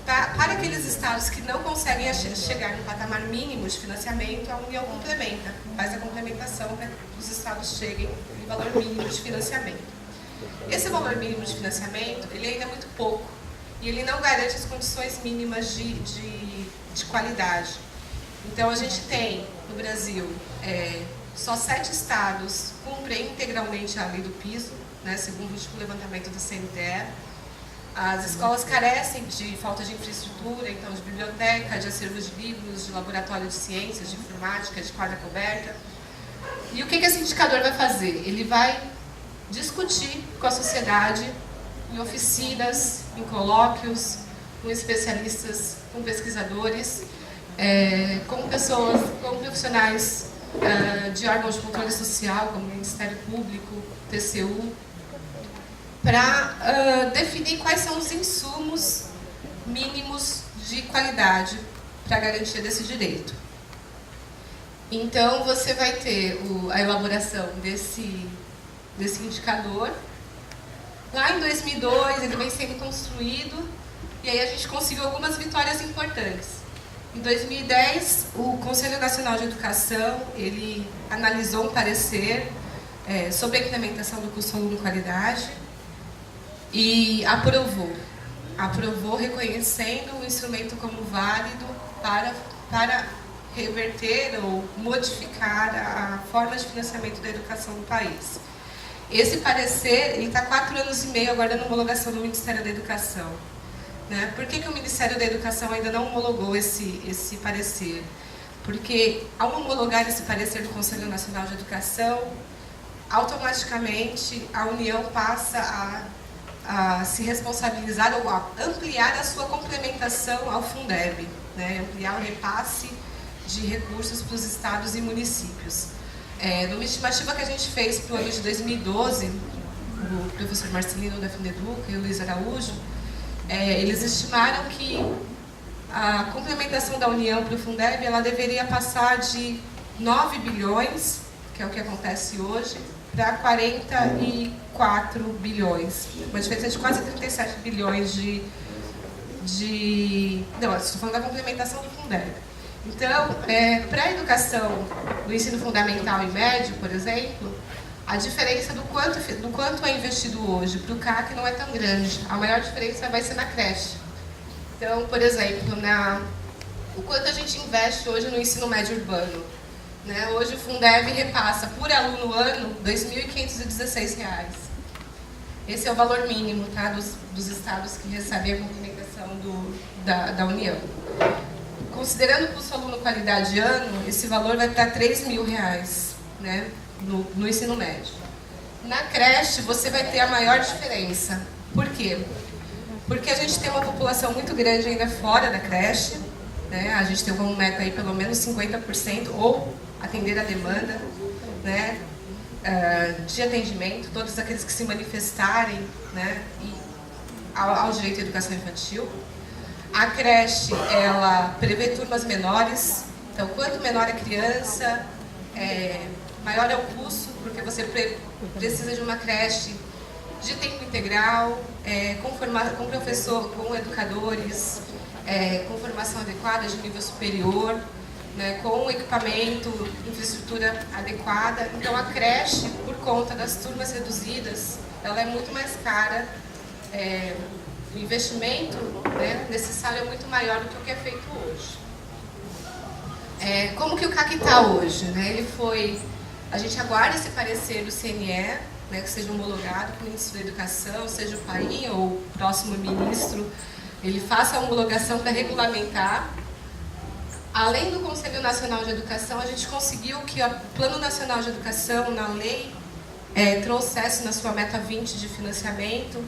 Para aqueles estados que não conseguem chegar no patamar mínimo de financiamento, a União complementa, faz a complementação para que os estados cheguem no valor mínimo de financiamento. Esse valor mínimo de financiamento, ele ainda é muito pouco, e ele não garante as condições mínimas de qualidade. Então, a gente tem, no Brasil, só 7 estados cumprem integralmente a lei do piso, né, segundo o último levantamento do CNTE. As escolas carecem de falta de infraestrutura, então de biblioteca, de acervo de livros, de laboratório de ciências, de informática, de quadra coberta. E o que esse indicador vai fazer? Ele vai discutir com a sociedade em oficinas, em colóquios, com especialistas, com pesquisadores, com pessoas, com profissionais de órgãos de controle social, como o Ministério Público, TCU, para definir quais são os insumos mínimos de qualidade para a garantia desse direito. Então, você vai ter a elaboração desse indicador. Lá em 2002, ele vem sendo construído, e aí a gente conseguiu algumas vitórias importantes. Em 2010, o Conselho Nacional de Educação, ele analisou um parecer sobre a implementação do custo aluno-qualidade e aprovou reconhecendo o instrumento como válido para reverter ou modificar a forma de financiamento da educação no país. Esse parecer está 4 anos e meio agora na homologação do Ministério da Educação. Né? Por que o Ministério da Educação ainda não homologou esse parecer? Porque, ao homologar esse parecer do Conselho Nacional de Educação, automaticamente a União passa a se responsabilizar ou a ampliar a sua complementação ao Fundeb, né? Ampliar o repasse de recursos para os estados e municípios. Numa estimativa que a gente fez para o ano de 2012, o professor Marcelino da Fineduca e o Luiz Araújo, eles estimaram que a complementação da União para o Fundeb ela deveria passar de 9 bilhões, que é o que acontece hoje, para 44 bilhões. Uma diferença de quase 37 bilhões Não, estou falando da complementação do Fundeb. Então, para a educação do ensino fundamental e médio, por exemplo, a diferença do quanto é investido hoje para o CAC não é tão grande. A maior diferença vai ser na creche. Então, por exemplo, o quanto a gente investe hoje no ensino médio urbano. Né? Hoje o Fundeb repassa por aluno ano R$ 2.516. Esse é o valor mínimo, tá, dos estados que recebem a complementação da União. Considerando o custo aluno qualidade ano, esse valor vai para R$ 3.000, né, no ensino médio. Na creche, você vai ter a maior diferença. Por quê? Porque a gente tem uma população muito grande ainda fora da creche, né? A gente tem como meta aí pelo menos 50% ou atender a demanda, né, de atendimento, todos aqueles que se manifestarem, né, ao direito à educação infantil. A creche, ela prevê turmas menores, então quanto menor a criança, maior é o custo, porque você precisa de uma creche de tempo integral, com professor, com educadores, com formação adequada de nível superior, né, com equipamento, infraestrutura adequada. Então a creche, por conta das turmas reduzidas, ela é muito mais cara, o investimento, né, necessário é muito maior do que o que é feito hoje. Como que o CAC está hoje? Né? A gente aguarda esse parecer do CNE, né, que seja homologado com o Ministro da Educação, seja o PAIN ou o próximo ministro, ele faça a homologação para regulamentar. Além do Conselho Nacional de Educação, a gente conseguiu que o Plano Nacional de Educação, na lei, trouxesse na sua meta 20 de financiamento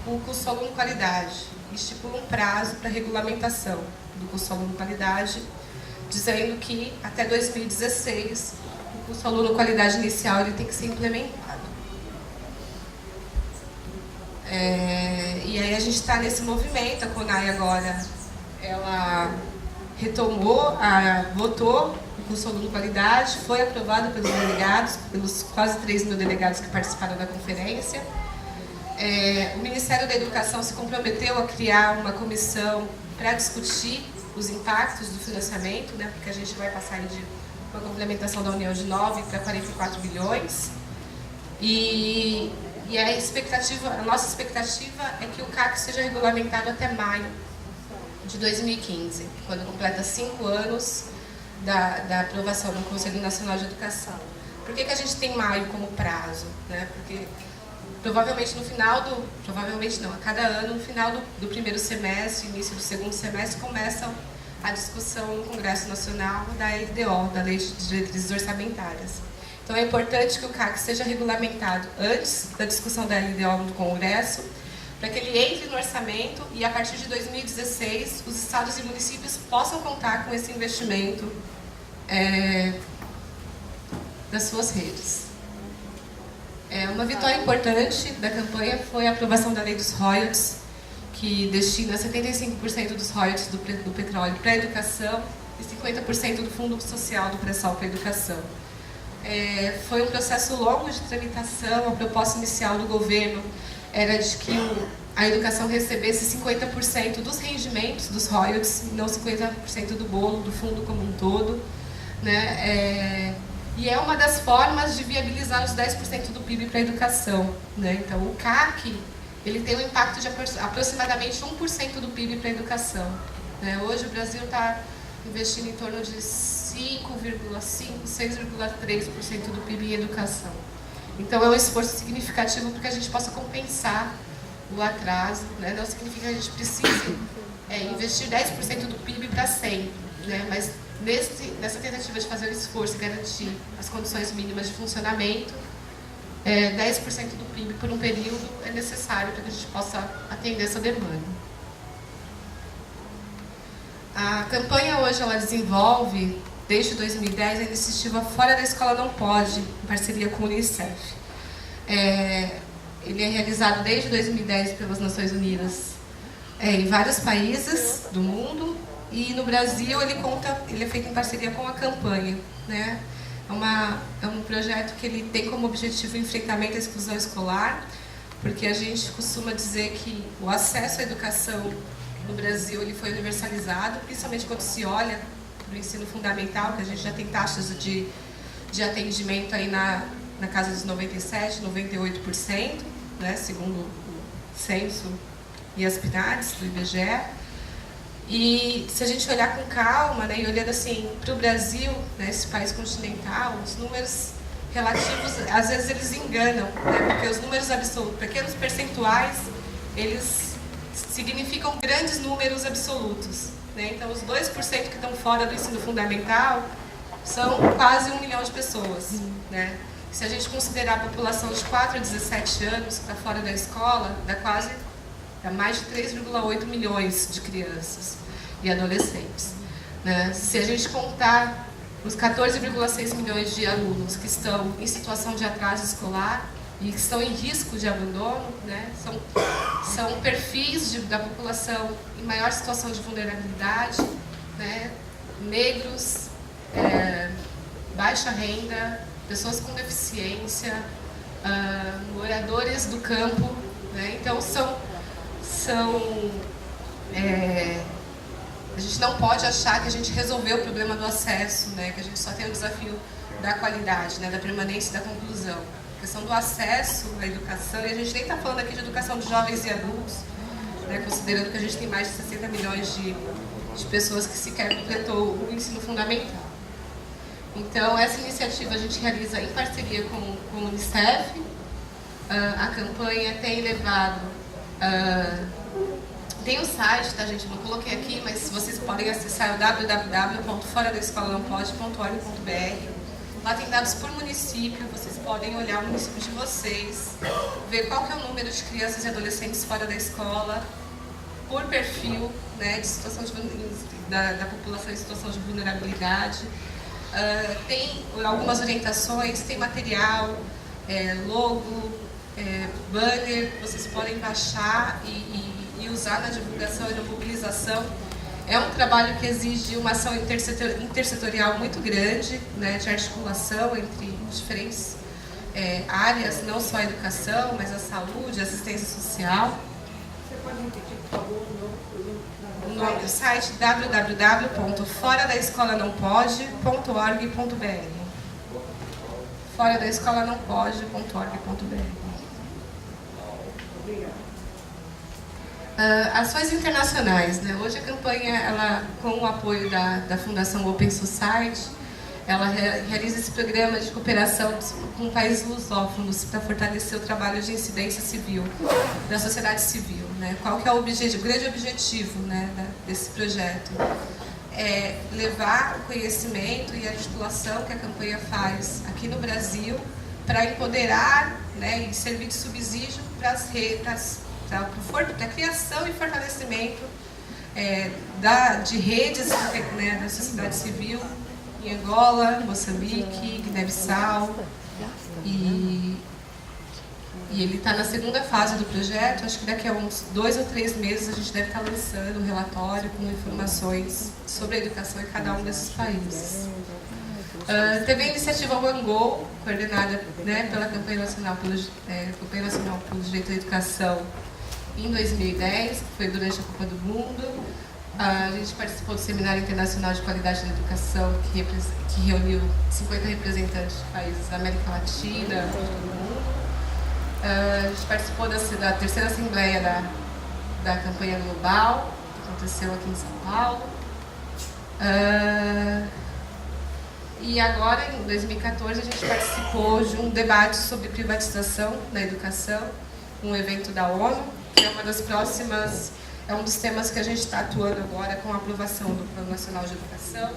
o custo aluno qualidade. Estipula um prazo para regulamentação do custo aluno qualidade, dizendo que até 2016 o custo aluno qualidade inicial ele tem que ser implementado. E aí a gente está nesse movimento. A CONAI agora ela retomou, votou o custo aluno qualidade, foi aprovado pelos delegados, pelos quase 3.000 delegados que participaram da conferência. O Ministério da Educação se comprometeu a criar uma comissão para discutir os impactos do financiamento, né, porque a gente vai passar de uma complementação da União de 9 para 44 bilhões. E a nossa expectativa é que o CAC seja regulamentado até maio de 2015, quando completa 5 anos da aprovação do Conselho Nacional de Educação. Por que a gente tem maio como prazo? Né? Porque provavelmente a cada ano, no final do primeiro semestre, início do segundo semestre, começa a discussão no Congresso Nacional da LDO, da Lei de Diretrizes Orçamentárias. Então é importante que o CAC seja regulamentado antes da discussão da LDO no Congresso, para que ele entre no orçamento e, a partir de 2016, os estados e municípios possam contar com esse investimento das suas redes. Uma vitória importante da campanha foi a aprovação da Lei dos Royalties, que destina 75% dos royalties do petróleo para a educação e 50% do Fundo Social do Pré-Sal para a educação. Foi um processo longo de tramitação. A proposta inicial do governo era de que a educação recebesse 50% dos rendimentos dos royalties, e não 50% do bolo, do fundo como um todo, né? E é uma das formas de viabilizar os 10% do PIB para a educação, né? Então, o CAC ele tem um impacto de aproximadamente 1% do PIB para a educação, né? Hoje o Brasil está investindo em torno de 6,3% do PIB em educação. Então é um esforço significativo para que a gente possa compensar o atraso, né? Não significa que a gente precise investir 10% do PIB para sempre, né? Mas nessa tentativa de fazer o esforço e garantir as condições mínimas de funcionamento, 10% do PIB por um período é necessário para que a gente possa atender essa demanda. A campanha hoje ela desenvolve, desde 2010, a iniciativa Fora da Escola Não Pode, em parceria com o Unicef. Ele é realizado desde 2010 pelas Nações Unidas em vários países do mundo, e no Brasil ele é feito em parceria com a campanha, né? É um projeto que ele tem como objetivo o enfrentamento à exclusão escolar, porque a gente costuma dizer que o acesso à educação no Brasil ele foi universalizado, principalmente quando se olha para o ensino fundamental, que a gente já tem taxas de atendimento aí na casa dos 97%, 98%, né, segundo o censo e as PNADs do IBGE. E se a gente olhar com calma, né, e olhando assim para o Brasil, né, esse país continental, os números relativos, às vezes eles enganam, né, porque os números absolutos, pequenos percentuais, eles significam grandes números absolutos, né? Então, os 2% que estão fora do ensino fundamental são quase 1 milhão de pessoas, né? Se a gente considerar a população de 4 a 17 anos que está fora da escola, dá mais de 3,8 milhões de crianças e adolescentes, né? Se a gente contar os 14,6 milhões de alunos que estão em situação de atraso escolar e que estão em risco de abandono, né? São perfis da população em maior situação de vulnerabilidade, né? Negros, baixa renda, pessoas com deficiência, moradores do campo, né? Então a gente não pode achar que a gente resolveu o problema do acesso, né? Que a gente só tem o desafio da qualidade, né? Da permanência e da conclusão. A questão do acesso à educação, e a gente nem está falando aqui de educação de jovens e adultos, né? Considerando que a gente tem mais de 60 milhões de pessoas que sequer completou o ensino fundamental. Então, essa iniciativa a gente realiza em parceria com o Unicef. A campanha tem levado... tem o site, tá, gente? Não coloquei aqui, mas vocês podem acessar o www.foradescolanãopode.org.br. Lá tem dados por município, vocês podem olhar o município de vocês, ver qual que é o número de crianças e adolescentes fora da escola, por perfil, né, de situação da população em situação de vulnerabilidade. Tem algumas orientações, tem material, logo, banner, vocês podem baixar e usar na divulgação e na mobilização. É um trabalho que exige uma ação intersetorial muito grande, né, de articulação entre diferentes áreas, não só a educação, mas a saúde, a assistência social. Você pode repetir, por favor, o nome do site www.foradescolanãopode.org.br. Foradescolanãopode.org.br. Obrigada. Ações internacionais, né? Hoje a campanha, com o apoio da Fundação Open Society, ela realiza esse programa de cooperação com países lusófonos para fortalecer o trabalho de incidência civil, da sociedade civil, né? Qual que é o grande objetivo, né, desse projeto? É levar o conhecimento e a articulação que a campanha faz aqui no Brasil para empoderar, né, e servir de subsídio para as para a criação e fortalecimento de redes, né, da sociedade civil em Angola, Moçambique, Guiné-Bissau. E ele está na segunda fase do projeto. Acho que daqui a uns 2 ou 3 meses a gente deve estar lançando um relatório com informações sobre a educação em cada um desses países. Teve a iniciativa OneGo, coordenada, né, pela Campanha Nacional pelo Direito à Educação em 2010, que foi durante a Copa do Mundo. A gente participou do Seminário Internacional de Qualidade da Educação, que reuniu 50 representantes de países da América Latina e do mundo. A gente participou da terceira Assembleia da Campanha Global, que aconteceu aqui em São Paulo. E agora, em 2014, a gente participou de um debate sobre privatização da educação, um evento da ONU, que é uma das próximas, é um dos temas que a gente está atuando agora com a aprovação do Plano Nacional de Educação.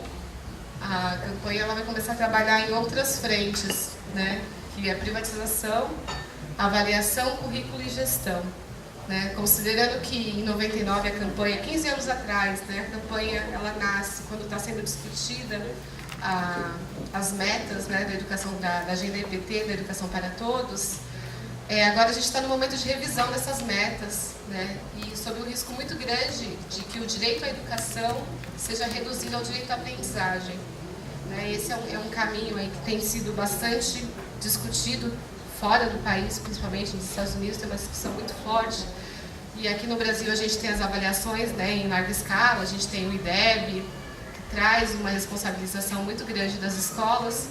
A campanha ela vai começar a trabalhar em outras frentes, né, que é a privatização, avaliação, currículo e gestão. Né? Considerando que em 99 a campanha, 15 anos atrás, né, a campanha ela nasce quando está sendo discutida as metas, né, da educação, da agenda EPT, da educação para todos. Agora a gente está no momento de revisão dessas metas, né, e sob um risco muito grande de que o direito à educação seja reduzido ao direito à aprendizagem. Né? Esse é um caminho aí que tem sido bastante discutido fora do país, principalmente nos Estados Unidos, tem uma discussão muito forte. E aqui no Brasil a gente tem as avaliações, né, em larga escala, a gente tem o IDEB, que traz uma responsabilização muito grande das escolas.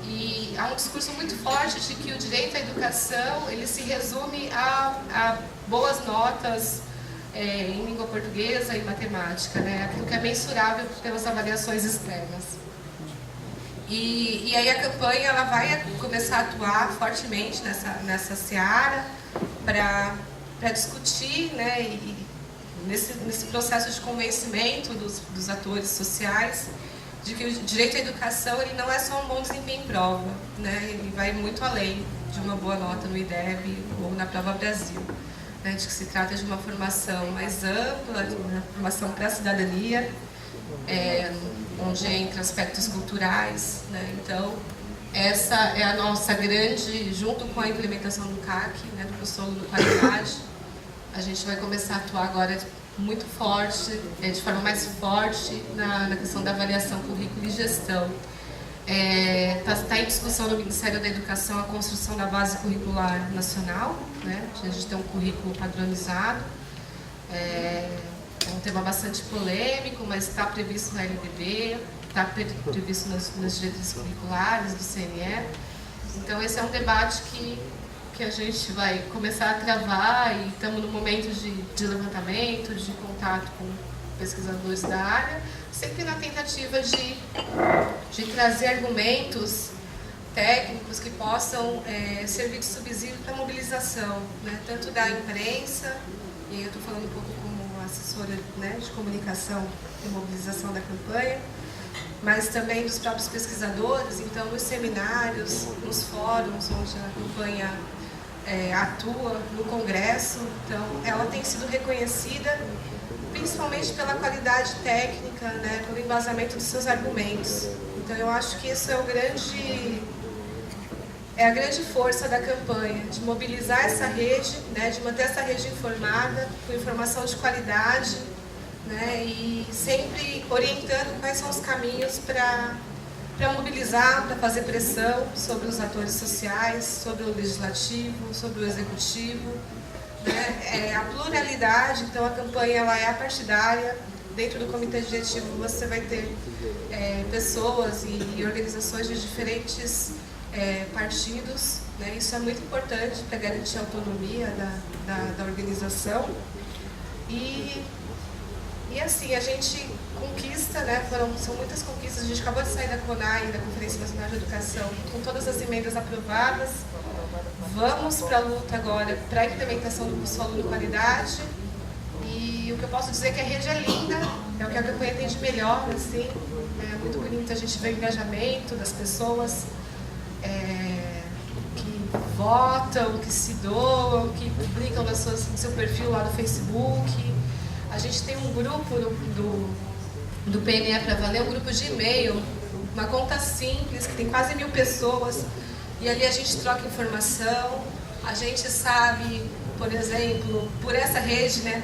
E há um discurso muito forte de que o direito à educação ele se resume a boas notas em língua portuguesa e matemática, né, aquilo que é mensurável pelas avaliações externas. E aí a campanha ela vai começar a atuar fortemente nessa seara para discutir, né, e nesse processo de convencimento dos atores sociais de que o direito à educação ele não é só um bom desempenho em prova, né, ele vai muito além de uma boa nota no IDEB ou na Prova Brasil, né, de que se trata de uma formação mais ampla, de uma formação para a cidadania, onde entra aspectos culturais, né? Então, essa é a nossa grande, junto com a implementação do CAC, né, do Curso de Qualidade, a gente vai começar a atuar agora muito forte, de forma mais forte, na questão da avaliação, currículo e gestão. Está em discussão no Ministério da Educação a construção da base curricular nacional, né? A gente tem um currículo padronizado. É um tema bastante polêmico, mas está previsto na LDB, está previsto nas diretrizes curriculares do CNE. Então, esse é um debate que a gente vai começar a travar e estamos no momento de levantamento, de contato com pesquisadores da área, sempre na tentativa de trazer argumentos técnicos que possam servir de subsídio para a mobilização, né, tanto da imprensa, e eu estou falando um pouco como assessora, né, de comunicação e mobilização da campanha, mas também dos próprios pesquisadores, então nos seminários, nos fóruns onde a campanha atua, no Congresso. Então ela tem sido reconhecida principalmente pela qualidade técnica, né, pelo embasamento dos seus argumentos. Então eu acho que isso é a grande força da campanha, de mobilizar essa rede, né, de manter essa rede informada, com informação de qualidade, né, e sempre orientando quais são os caminhos para mobilizar, para fazer pressão sobre os atores sociais, sobre o legislativo, sobre o executivo, né, a pluralidade. Então a campanha ela é apartidária. Dentro do comitê diretivo você vai ter pessoas e organizações de diferentes partidos, né? Isso é muito importante para garantir a autonomia da organização. E assim, a gente conquista, né? São muitas conquistas. A gente acabou de sair da CONAI, da Conferência Nacional de Educação, com todas as emendas aprovadas. Vamos para a luta agora para a implementação do curso Aluno Qualidade. E o que eu posso dizer é que a rede é linda, é o que a campanha tem de melhor, assim. É muito bonito a gente ver o engajamento das pessoas que votam, que se doam, que publicam no seu perfil lá no Facebook. A gente tem um grupo do PNE para Valer, um grupo de e-mail, uma conta simples, que tem quase 1000 pessoas, e ali a gente troca informação. A gente sabe, por exemplo, por essa rede, né,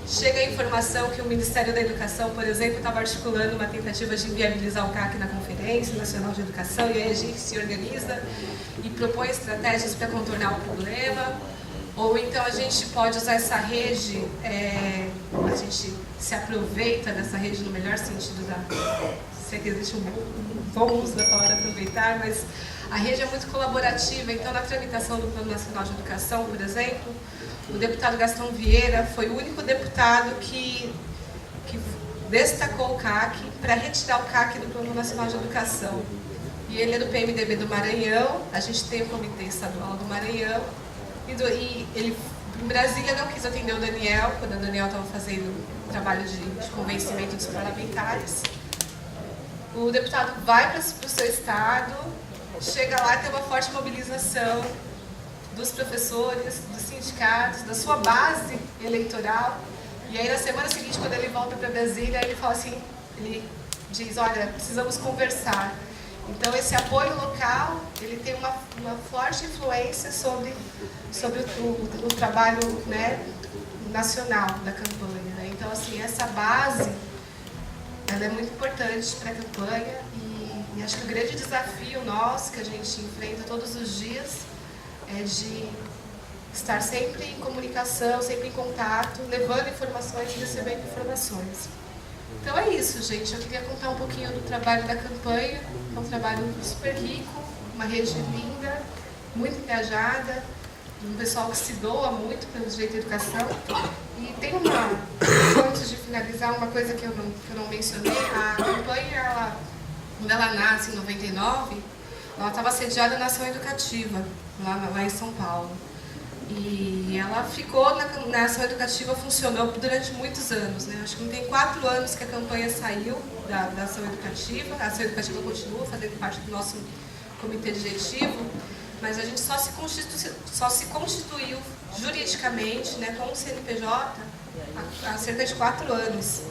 chega a informação que o Ministério da Educação, por exemplo, estava articulando uma tentativa de inviabilizar o CAC na Conferência Nacional de Educação, e aí a gente se organiza e propõe estratégias para contornar o problema. Ou então a gente pode usar essa rede, a gente se aproveita dessa rede no melhor sentido se é que existe um bom uso da palavra aproveitar, mas a rede é muito colaborativa. Então, na tramitação do Plano Nacional de Educação, por exemplo, o deputado Gastão Vieira foi o único deputado que destacou o CAC para retirar o CAC do Plano Nacional de Educação. E ele é do PMDB do Maranhão, a gente tem o Comitê Estadual do Maranhão, e ele em Brasília não quis atender o Daniel, quando o Daniel estava fazendo o trabalho de convencimento dos parlamentares. O deputado vai para o seu estado, chega lá e tem uma forte mobilização dos professores, dos sindicatos, da sua base eleitoral. E aí na semana seguinte, quando ele volta para Brasília, ele fala assim, ele diz, olha, precisamos conversar. Então esse apoio local, ele tem uma forte influência sobre o trabalho, né, nacional da campanha, né? Então assim, essa base, ela é muito importante para a campanha e acho que o grande desafio nosso, que a gente enfrenta todos os dias, é de estar sempre em comunicação, sempre em contato, levando informações e recebendo informações. Então é isso, gente. Eu queria contar um pouquinho do trabalho da campanha. É um trabalho super rico, uma rede linda, muito engajada, um pessoal que se doa muito pelo direito à educação. E tem antes de finalizar, uma coisa que eu não mencionei. A campanha, quando ela nasce em 99, ela estava sediada na Ação Educativa, lá em São Paulo. E ela ficou na Ação Educativa, funcionou durante muitos anos, né? Acho que não tem 4 anos que a campanha saiu da Ação Educativa. A Ação Educativa continua fazendo parte do nosso comitê diretivo, mas a gente só se constituiu juridicamente, né, com o CNPJ há cerca de 4 anos.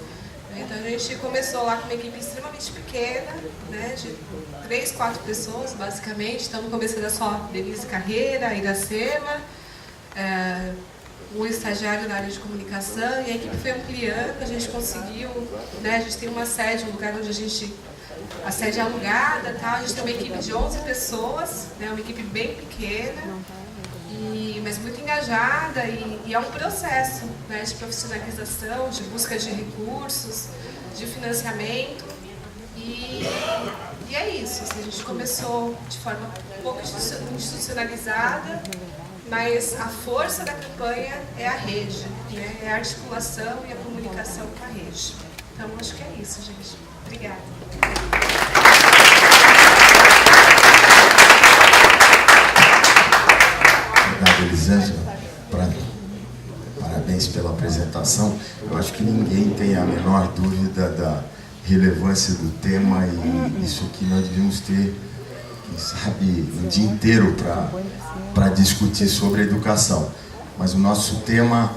Então a gente começou lá com uma equipe extremamente pequena, né, de 3, 4 pessoas basicamente. Então no começo era só Denise Carreira, Iracema, um estagiário na área de comunicação, e a equipe foi ampliando, a gente conseguiu, né, a gente tem uma sede, um lugar onde a sede é alugada, tá? A gente tem uma equipe de 11 pessoas, né, uma equipe bem pequena, mas muito engajada, e é um processo, né, de profissionalização, de busca de recursos, de financiamento, e é isso. A gente começou de forma um pouco institucionalizada, mas a força da campanha é a rede, né? É a articulação e a comunicação com a rede. Então, acho que é isso, gente. Obrigada. Obrigado, Elisângela. Parabéns pela apresentação. Eu acho que ninguém tem a menor dúvida da relevância do tema, e isso aqui nós devíamos ter, quem sabe, o dia inteiro para discutir sobre a educação. Mas o nosso tema,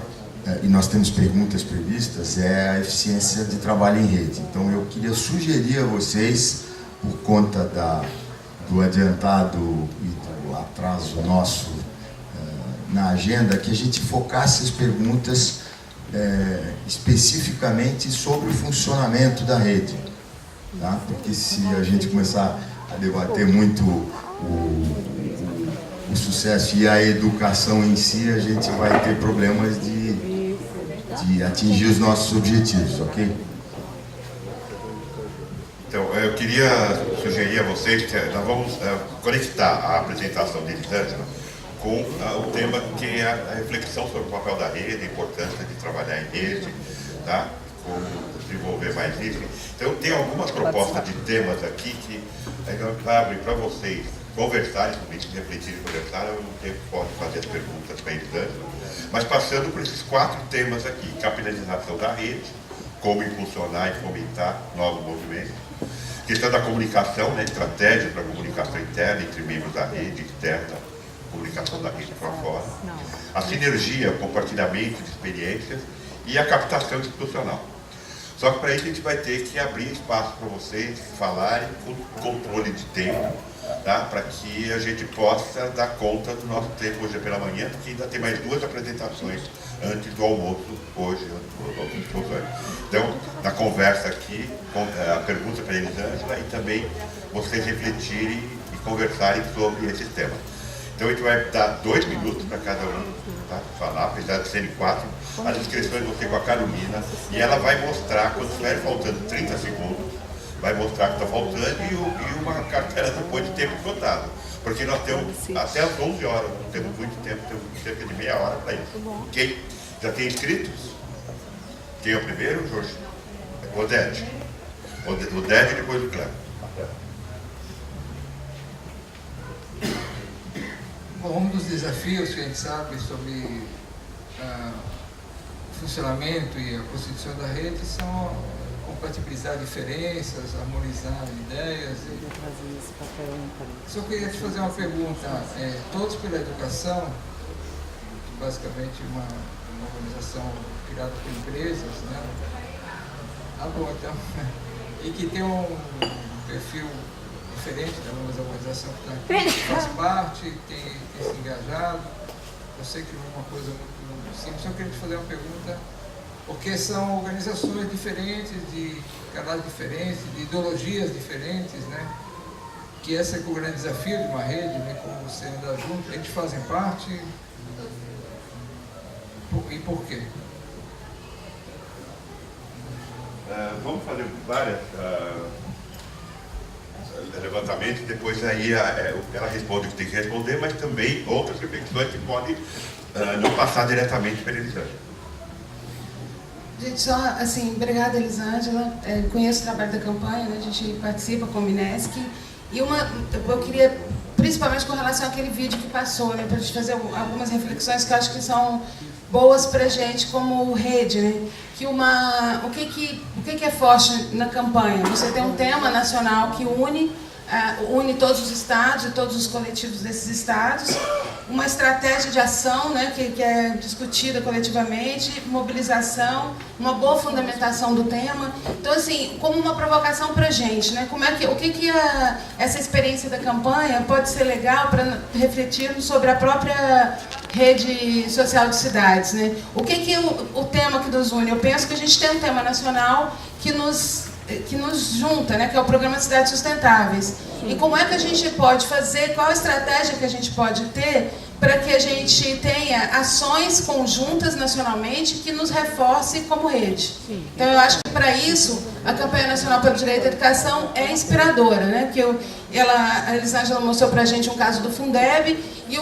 e nós temos perguntas previstas, é a eficiência de trabalho em rede. Então eu queria sugerir a vocês, por conta do adiantado e do atraso nosso na agenda, que a gente focasse as perguntas especificamente sobre o funcionamento da rede, tá? Porque se a gente começar a debater muito o sucesso e a educação em si, a gente vai ter problemas de atingir os nossos objetivos, ok? Então, eu queria sugerir a vocês que nós vamos conectar a apresentação de Elisângela com o tema que é a reflexão sobre o papel da rede, a importância de trabalhar em rede, tá? Como desenvolver mais isso. Então, tem algumas propostas de temas aqui que abrem para vocês conversarem comigo, refletirem e conversarem. Ao mesmo tempo pode fazer as perguntas para a Elisângela, mas passando por esses 4 temas aqui: capitalização da rede, como impulsionar e fomentar novos movimentos, questão da comunicação, né, estratégia para a comunicação interna entre membros da rede, externa comunicação da rede para fora, a sinergia, o compartilhamento de experiências e a captação institucional. Só que para isso a gente vai ter que abrir espaço para vocês falarem com controle de tempo, tá? Para que a gente possa dar conta do nosso tempo hoje pela manhã, porque ainda tem mais 2 apresentações antes do almoço hoje. Então, na conversa aqui, a pergunta para a Elisângela e também vocês refletirem e conversarem sobre esses temas. Então a gente vai dar 2 minutos para cada um, tá? Falar, apesar de serem 4. As inscrições vão ser com a Carolina e ela vai mostrar, quando estiver faltando 30 segundos, vai mostrar que está faltando e uma cartela depois de tempo contado. Porque nós temos até as 11 horas, não temos muito tempo, temos cerca de meia hora para isso. Ok? Já tem inscritos? Quem é o primeiro, Jorge? O Ded. O Ded e depois o Clã. Bom, um dos desafios que a gente sabe sobre o funcionamento e a constituição da rede são compatibilizar diferenças, harmonizar ideias. Só queria te fazer uma pergunta. Todos pela Educação, basicamente uma organização criada por empresas, né? Ah, bom, então, e que tem um perfil diferente de algumas organizações que faz parte, tem se engajado. Eu sei que não é uma coisa muito simples, só queria te fazer uma pergunta, porque são organizações diferentes, de canais diferentes, de ideologias diferentes, né? Que esse é o grande desafio de uma rede, né? Como você anda junto, eles fazem parte, e por quê? Vamos fazer várias levantamentos, depois aí ela responde o que tem que responder, mas também outras reflexões que podem não passar diretamente para a Elisângela. Gente, só assim, obrigada, Elisângela. Conheço o trabalho da campanha, né? A gente participa com o Minesc. E eu queria, principalmente com relação àquele vídeo que passou, né? Para a gente fazer algumas reflexões que eu acho que são boas para a gente como rede, né? O que é forte na campanha? Você tem um tema nacional que une todos os estados e todos os coletivos desses estados, uma estratégia de ação, né, que é discutida coletivamente, mobilização, uma boa fundamentação do tema. Então, assim, como uma provocação para a gente, né, essa experiência da campanha pode ser legal para refletirmos sobre a própria rede social de cidades, né? O tema que nos une? Eu penso que a gente tem um tema nacional que nos junta, né, que é o Programa Cidades Sustentáveis. E como é que a gente pode fazer, qual a estratégia que a gente pode ter para que a gente tenha ações conjuntas nacionalmente que nos reforce como rede. Então eu acho que para isso a campanha nacional pelo direito à educação é inspiradora, né? A Elisângela mostrou para a gente um caso do Fundeb e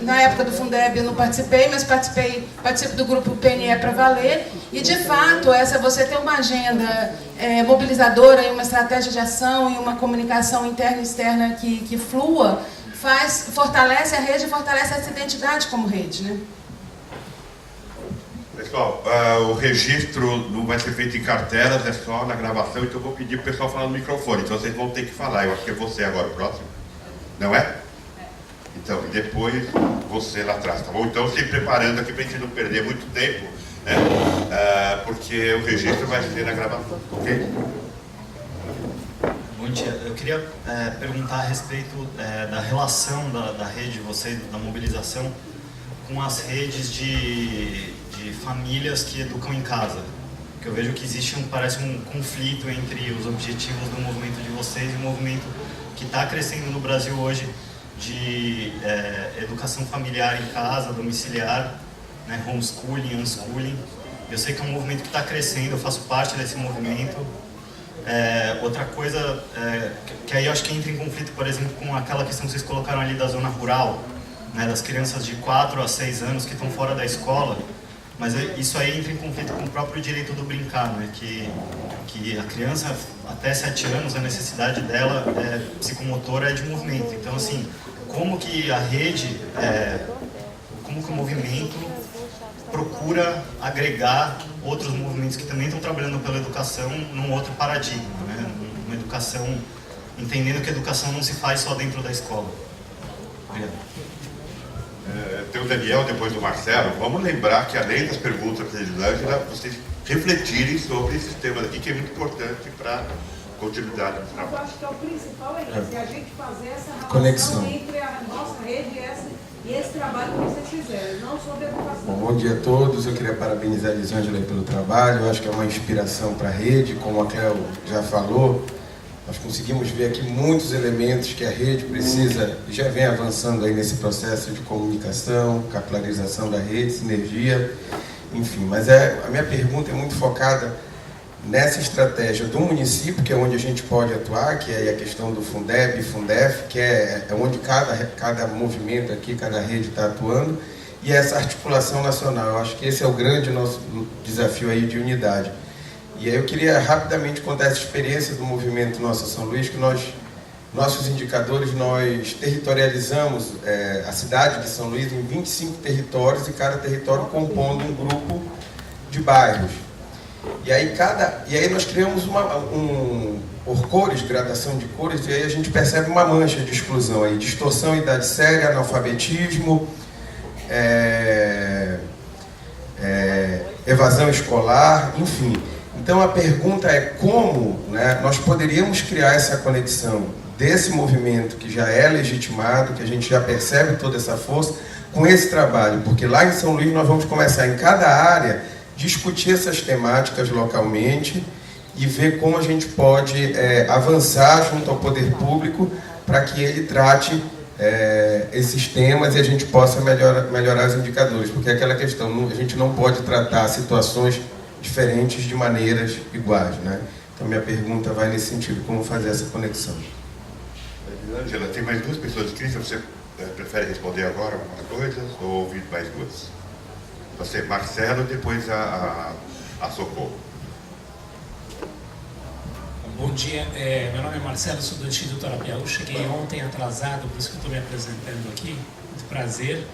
na época do Fundeb eu não participei, mas participo do grupo PNE para valer, e de fato você ter uma agenda mobilizadora e uma estratégia de ação e uma comunicação interna e externa que flua, fortalece a rede e fortalece essa identidade como rede, né? Pessoal, o registro não vai ser feito em cartelas, é só na gravação, então eu vou pedir para o pessoal falar no microfone, então vocês vão ter que falar. Eu acho que é você agora, o próximo. Não é? Então, e depois você lá atrás, tá bom? Então, se preparando aqui para a gente não perder muito tempo, né? Porque o registro vai ser na gravação, ok? Bom dia, eu queria perguntar a respeito da relação da rede de vocês, da mobilização, com as redes de famílias que educam em casa. Porque eu vejo que existe parece um conflito entre os objetivos do movimento de vocês e o movimento que está crescendo no Brasil hoje de educação familiar em casa, domiciliar, né, homeschooling, unschooling. Eu sei que é um movimento que está crescendo, eu faço parte desse movimento. Outra coisa que aí eu acho que entra em conflito, por exemplo, com aquela questão que vocês colocaram ali da zona rural, né, das crianças de 4 a 6 anos que estão fora da escola, mas isso aí entra em conflito com o próprio direito do brincar, né, que a criança até 7 anos, a necessidade dela psicomotora é de movimento. Então, assim, como que a rede, como que o movimento procura agregar outros movimentos que também estão trabalhando pela educação num outro paradigma, né? Uma educação, entendendo que a educação não se faz só dentro da escola. Obrigado. Tem o Daniel, depois do Marcelo. Vamos lembrar que, além das perguntas da Elisângela, vocês refletirem sobre esses temas aqui, que é muito importante para a continuidade do Mas eu trabalho. acho que é o principal é esse, a gente fazer essa relação Conexão. entre a nossa rede e esse trabalho que vocês fizeram, não sobre a educação. Bom dia a todos. Eu queria parabenizar a Elisângela pelo trabalho. Eu acho que é uma inspiração para a rede, como a Cléo já falou. Nós conseguimos ver aqui muitos elementos que a rede precisa e já vem avançando aí nesse processo de comunicação, capilarização da rede, sinergia, enfim. Mas a minha pergunta é muito focada nessa estratégia do município, que é onde a gente pode atuar, que é a questão do Fundeb e Fundef, que é onde cada movimento aqui, cada rede está atuando, e essa articulação nacional. Eu acho que esse é o grande nosso desafio aí de unidade. E aí eu queria rapidamente contar essa experiência do movimento Nossa São Luís, que nossos indicadores, nós territorializamos a cidade de São Luís em 25 territórios, e cada território compondo um grupo de bairros. E aí nós criamos por cores, gradação de cores, e aí a gente percebe uma mancha de exclusão aí, distorção, idade séria, analfabetismo, evasão escolar, enfim. Então a pergunta é como, né, nós poderíamos criar essa conexão desse movimento que já é legitimado, que a gente já percebe toda essa força, com esse trabalho, porque lá em São Luís nós vamos começar em cada área discutir essas temáticas localmente e ver como a gente pode avançar junto ao poder público para que ele trate esses temas e a gente possa melhorar os indicadores, porque é aquela questão, a gente não pode tratar situações diferentes de maneiras iguais, né? Então minha pergunta vai nesse sentido, como fazer essa conexão. Angela, tem mais duas pessoas inscritas, você prefere responder agora algumas coisas ou ouvir mais duas? Você, Marcelo, e depois a Socorro. Bom dia, meu nome é Marcelo, sou do Instituto Arapiaú, cheguei ontem atrasado, por isso que eu estou me apresentando aqui, muito prazer.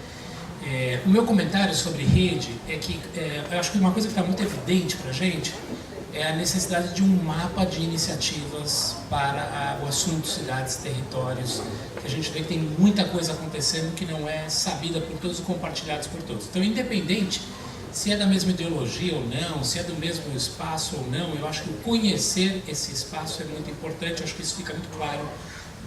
O meu comentário sobre rede é que eu acho que uma coisa que está muito evidente para a gente é a necessidade de um mapa de iniciativas para o assunto cidades, territórios, que a gente vê que tem muita coisa acontecendo que não é sabida por todos e compartilhados por todos. Então, independente se é da mesma ideologia ou não, se é do mesmo espaço ou não, eu acho que conhecer esse espaço é muito importante, eu acho que isso fica muito claro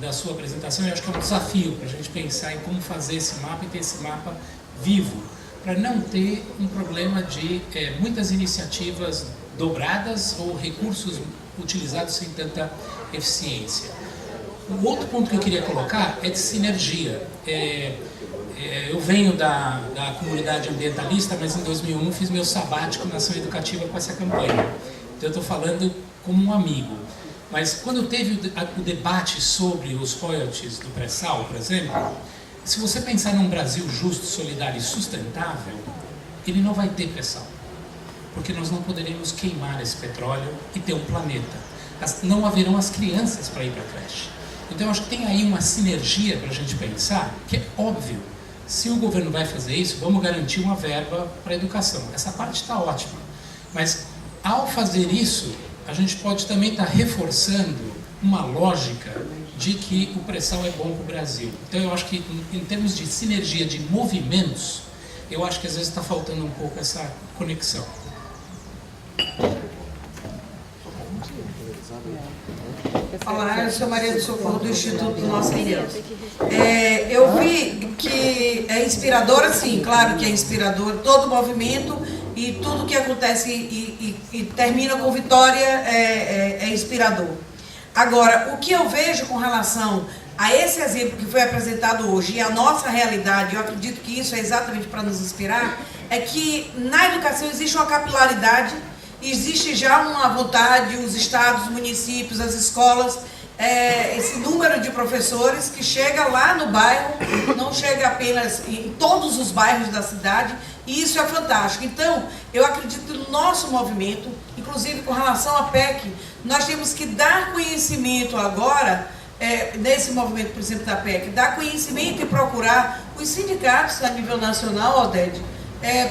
da sua apresentação, e eu acho que é um desafio para a gente pensar em como fazer esse mapa e ter esse mapa vivo, para não ter um problema de muitas iniciativas dobradas ou recursos utilizados sem tanta eficiência. O outro ponto que eu queria colocar é de sinergia. Eu venho da comunidade ambientalista, mas em 2001 fiz meu sabático na ação educativa com essa campanha. Então eu estou falando como um amigo. Mas quando teve o debate sobre os royalties do pré-sal, por exemplo, se você pensar num Brasil justo, solidário e sustentável, ele não vai ter pré-sal, porque nós não poderemos queimar esse petróleo e ter um planeta. Não haverão as crianças para ir para a creche. Então, eu acho que tem aí uma sinergia para a gente pensar, que é óbvio, se o governo vai fazer isso, vamos garantir uma verba para a educação. Essa parte está ótima. Mas, ao fazer isso, a gente pode também estar reforçando uma lógica de que o pré-sal é bom para o Brasil. Então, eu acho que, em termos de sinergia de movimentos, eu acho que às vezes está faltando um pouco essa conexão. Olá, eu sou Maria do Socorro, do Instituto Nossa Criança. Eu vi que é inspirador, sim, claro que é inspirador, todo o movimento e tudo que acontece e termina com vitória é inspirador. Agora, o que eu vejo com relação a esse exemplo que foi apresentado hoje e a nossa realidade, eu acredito que isso é exatamente para nos inspirar, é que na educação existe uma capilaridade, existe já uma vontade, os estados, os municípios, as escolas, esse número de professores que chega lá no bairro, não chega apenas em todos os bairros da cidade, e isso é fantástico. Então, eu acredito que no nosso movimento, inclusive com relação à PEC, nós temos que dar conhecimento agora, nesse movimento, por exemplo, da PEC, dar conhecimento e procurar os sindicatos a nível nacional, Oded,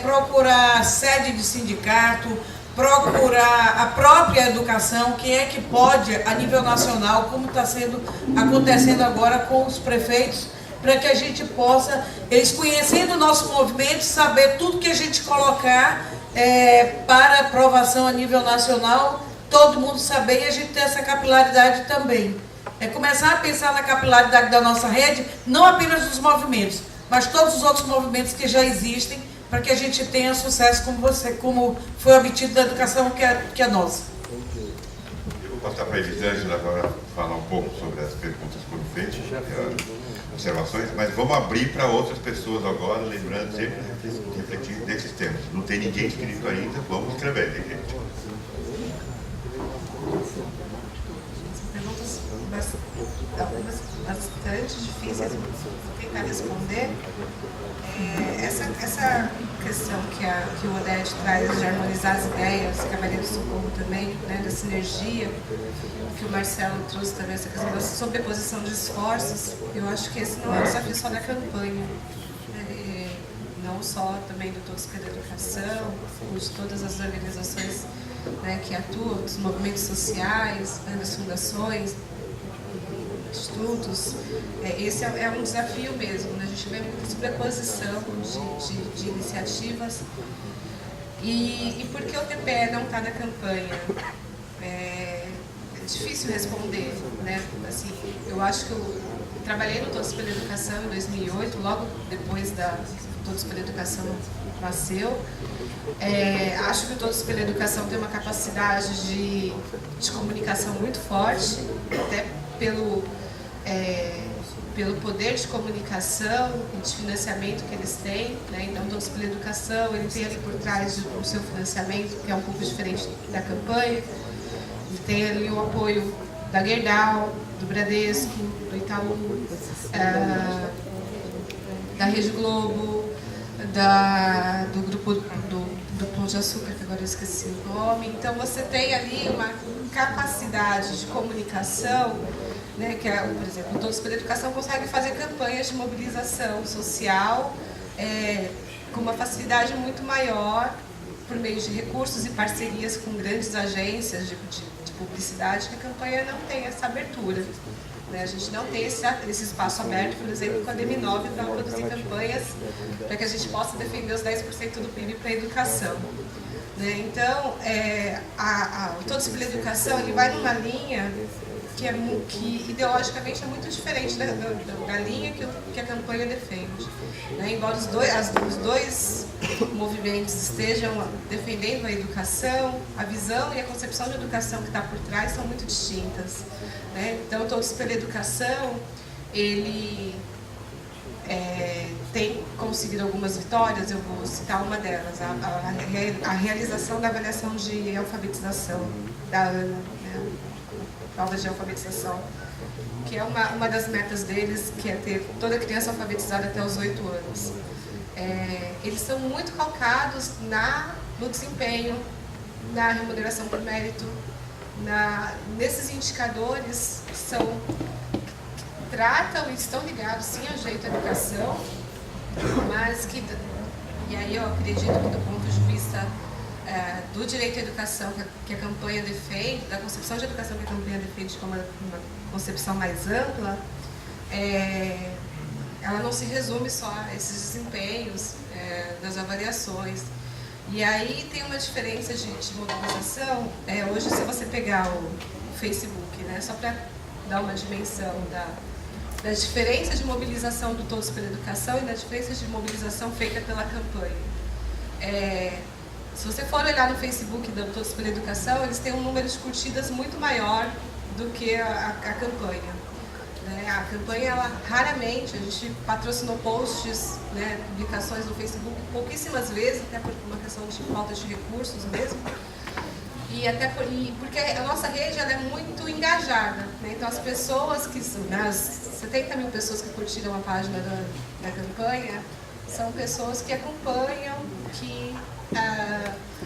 procurar sede de sindicato, procurar a própria educação, quem é que pode, a nível nacional, como está acontecendo agora com os prefeitos, para que a gente possa, eles conhecendo o nosso movimento, saber tudo que a gente colocar para aprovação a nível nacional, todo mundo saber e a gente ter essa capilaridade também. É começar a pensar na capilaridade da nossa rede, não apenas dos movimentos, mas todos os outros movimentos que já existem, para que a gente tenha sucesso como foi obtido da educação que é nossa. Eu vou passar para a Elisângela agora falar um pouco sobre as perguntas que foram feitas, observações, mas vamos abrir para outras pessoas agora, lembrando sempre de refletir desses temas. Não tem ninguém inscrito ainda, vamos escrever, né, gente? Perguntas bastante difíceis, vou tentar responder. Essa questão que o Odete traz de harmonizar as ideias, que a Maria do Socorro também, né, da sinergia, que o Marcelo trouxe também, essa questão da sobreposição de esforços, eu acho que esse não é um desafio só da campanha, né, não só também do Todos pela Educação, de todas as organizações, né, que atuam, dos movimentos sociais, né, das fundações, institutos. Esse é um desafio mesmo, né? A gente vê muita sobreposição de iniciativas. E por que o TPE não está na campanha? É difícil responder, né? Assim, eu acho que eu trabalhei no Todos pela Educação em 2008, logo depois da Todos pela Educação nasceu. Acho que o Todos pela Educação tem uma capacidade de comunicação muito forte, até pelo poder de comunicação e de financiamento que eles têm, né? Então, Todos pela Educação, ele tem ali por trás o seu financiamento, que é um pouco diferente da campanha, ele tem ali o apoio da Gerdau, do Bradesco, do Itaú, da Rede Globo, do grupo do Pão de Açúcar, que agora eu esqueci o nome. Então, você tem ali uma capacidade de comunicação, né, que por exemplo, o Todos pela Educação consegue fazer campanhas de mobilização social com uma facilidade muito maior, por meio de recursos e parcerias com grandes agências de publicidade, que a campanha não tem essa abertura. Né? A gente não tem esse espaço aberto, por exemplo, com a DM9 para produzir campanhas para que a gente possa defender os 10% do PIB para a educação. Né? Então, o Todos pela Educação, ele vai numa linha que ideologicamente é muito diferente da linha que a campanha defende. Né? Embora os dois movimentos estejam defendendo a educação, a visão e a concepção de educação que está por trás são muito distintas. Né? Então, Todos pela Educação, ele tem conseguido algumas vitórias, eu vou citar uma delas, a realização da avaliação de alfabetização da ANA, né? Prova de alfabetização, que é uma das metas deles, que é ter toda criança alfabetizada até os 8 anos. Eles são muito calcados no desempenho, na remuneração por mérito, nesses indicadores que tratam e estão ligados sim ao jeito da educação, mas que, e aí eu acredito que do ponto de vista do direito à educação que a campanha defende, da concepção de educação que a campanha defende como uma concepção mais ampla, ela não se resume só a esses desempenhos das avaliações. E aí tem uma diferença de mobilização. Hoje, se você pegar o Facebook, né, só para dar uma dimensão da diferença de mobilização do Todos pela Educação e da diferença de mobilização feita pela campanha. Se você for olhar no Facebook do Todos pela Educação, eles têm um número de curtidas muito maior do que a campanha. Né? A campanha, ela raramente, a gente patrocinou posts, né, publicações no Facebook pouquíssimas vezes, até por uma questão de falta de recursos mesmo. Porque a nossa rede ela é muito engajada. Né? Então, as pessoas que são, as 70 mil pessoas que curtiram a página da campanha, são pessoas que acompanham,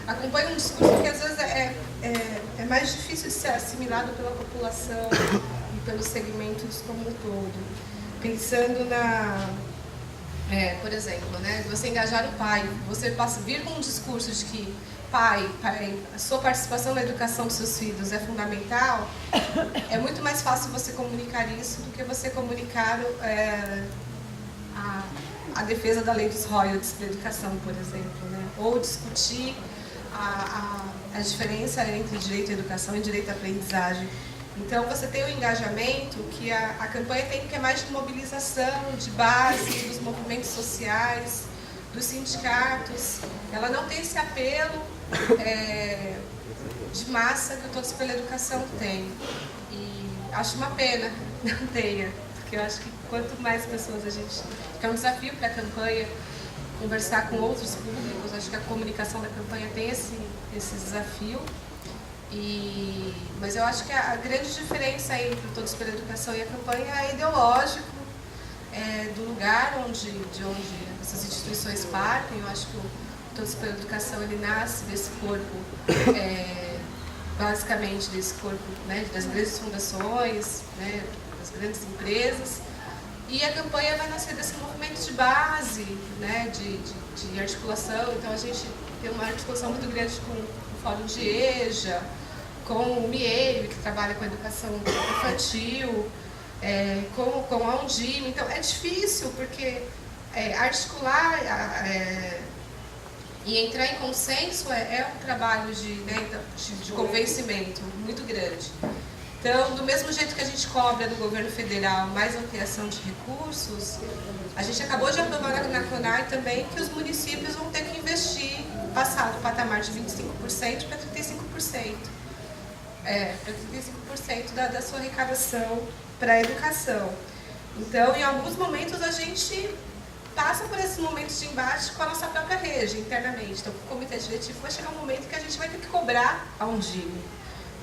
acompanham um discurso que às vezes é mais difícil de ser assimilado pela população e pelos segmentos como um todo. Pensando por exemplo, né, você engajar o pai, você vir com um discurso de que pai, a sua participação na educação dos seus filhos é fundamental, é muito mais fácil você comunicar isso do que você comunicar a defesa da lei dos royalties para a educação, por exemplo, né? Ou discutir a diferença entre direito à educação e direito à aprendizagem. Então, você tem o engajamento que a campanha tem, que é mais de mobilização, de base, dos movimentos sociais, dos sindicatos. Ela não tem esse apelo de massa que o Todos pela Educação tem. E acho uma pena não tenha, porque eu acho que quanto mais pessoas a gente... Porque é um desafio para a campanha conversar com outros públicos. Acho que a comunicação da campanha tem esse desafio. Mas eu acho que a grande diferença entre o Todos pela Educação e a campanha é ideológico, do lugar de onde essas instituições partem. Eu acho que o Todos pela Educação ele nasce desse corpo, basicamente desse corpo, né, das grandes fundações, né, das grandes empresas. E a campanha vai nascer desse movimento de base, né, de articulação. Então a gente tem uma articulação muito grande com o Fórum de EJA, com o MIEI, que trabalha com a educação infantil, com a Undime. Então é difícil, porque articular e entrar em consenso é um trabalho de convencimento muito grande. Então, do mesmo jeito que a gente cobra do governo federal mais ampliação de recursos, a gente acabou de aprovar na CONAI também que os municípios vão ter que investir, passar do patamar de 25% para 35%. Para 35% da sua arrecadação para a educação. Então, em alguns momentos, a gente passa por esses momentos de embate com a nossa própria rede, internamente. Então, o comitê diretivo vai chegar um momento que a gente vai ter que cobrar a Undime,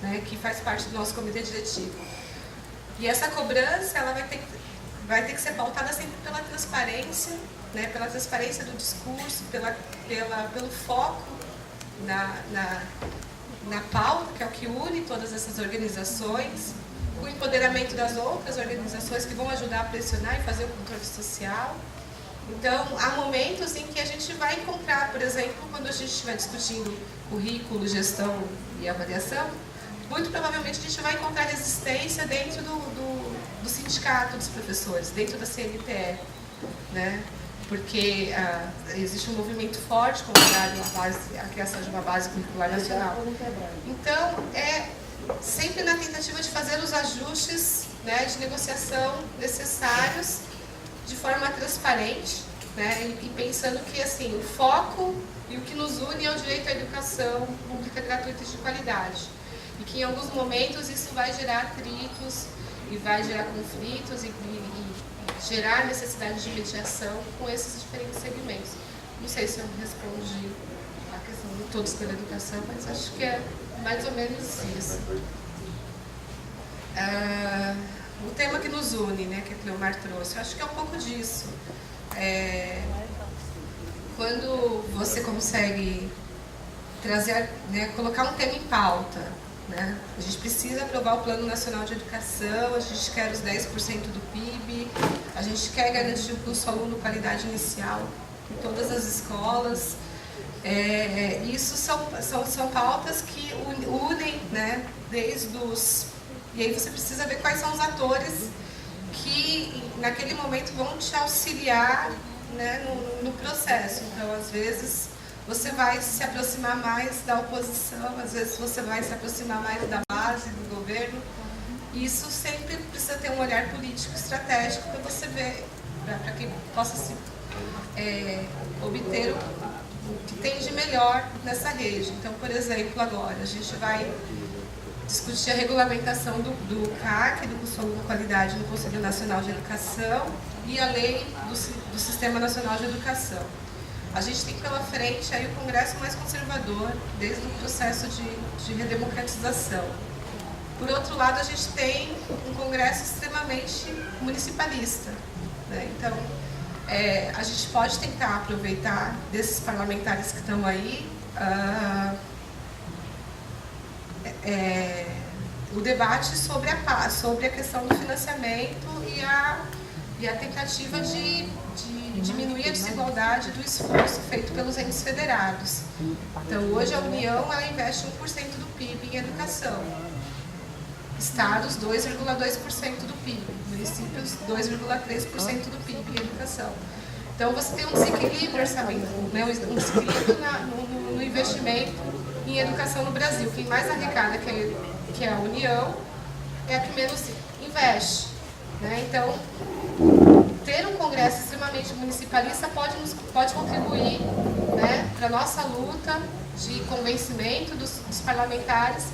né, que faz parte do nosso comitê diretivo. E essa cobrança ela vai ter que ser pautada sempre pela transparência, né, pela transparência do discurso, pelo foco na pauta, que é o que une todas essas organizações, o empoderamento das outras organizações que vão ajudar a pressionar e fazer o controle social. Então, há momentos em que a gente vai encontrar, por exemplo, quando a gente estiver discutindo currículo, gestão e avaliação, muito provavelmente a gente vai encontrar resistência dentro do sindicato dos professores, dentro da CNTE, né? Porque existe um movimento forte contrário à criação de uma base curricular nacional. Então, é sempre na tentativa de fazer os ajustes, né, de negociação necessários de forma transparente, né, e pensando que assim, o foco e o que nos une é o direito à educação pública gratuita e de qualidade. E que em alguns momentos isso vai gerar atritos e vai gerar conflitos e gerar necessidade de mediação com esses diferentes segmentos. Não sei se eu respondi a questão de Todos pela Educação, mas acho que é mais ou menos isso. O tema que nos une, né, que a Cleomar trouxe, eu acho que é um pouco disso. Quando você consegue trazer, né, colocar um tema em pauta, né? A gente precisa aprovar o Plano Nacional de Educação, a gente quer os 10% do PIB, a gente quer garantir o curso aluno qualidade inicial em todas as escolas. Isso são pautas que unem, né, desde os... E aí você precisa ver quais são os atores que naquele momento vão te auxiliar, né, no processo. Então, às vezes, você vai se aproximar mais da oposição, às vezes você vai se aproximar mais da base, do governo. Isso sempre precisa ter um olhar político estratégico para você ver, para que possa se obter o que tem de melhor nessa rede. Então, por exemplo, agora a gente vai discutir a regulamentação do CAC, do Curso Aluno Qualidade no Conselho Nacional de Educação, e a lei do Sistema Nacional de Educação. A gente tem pela frente aí o Congresso mais conservador, desde o processo de redemocratização. Por outro lado, a gente tem um Congresso extremamente municipalista, né? Então, a gente pode tentar aproveitar desses parlamentares que estão aí o debate sobre a questão do financiamento e a tentativa de diminuir a desigualdade do esforço feito pelos entes federados. Então, hoje a União ela investe 1% do PIB em educação. estados 2,2% do PIB, municípios 2,3% do PIB em educação. Então você tem um desequilíbrio orçamentário, né? Um desequilíbrio no investimento em educação no Brasil. Quem mais arrecada, que é a União, é a que menos investe, né? Então, ter um Congresso extremamente municipalista pode contribuir, né, para a nossa luta de convencimento dos parlamentares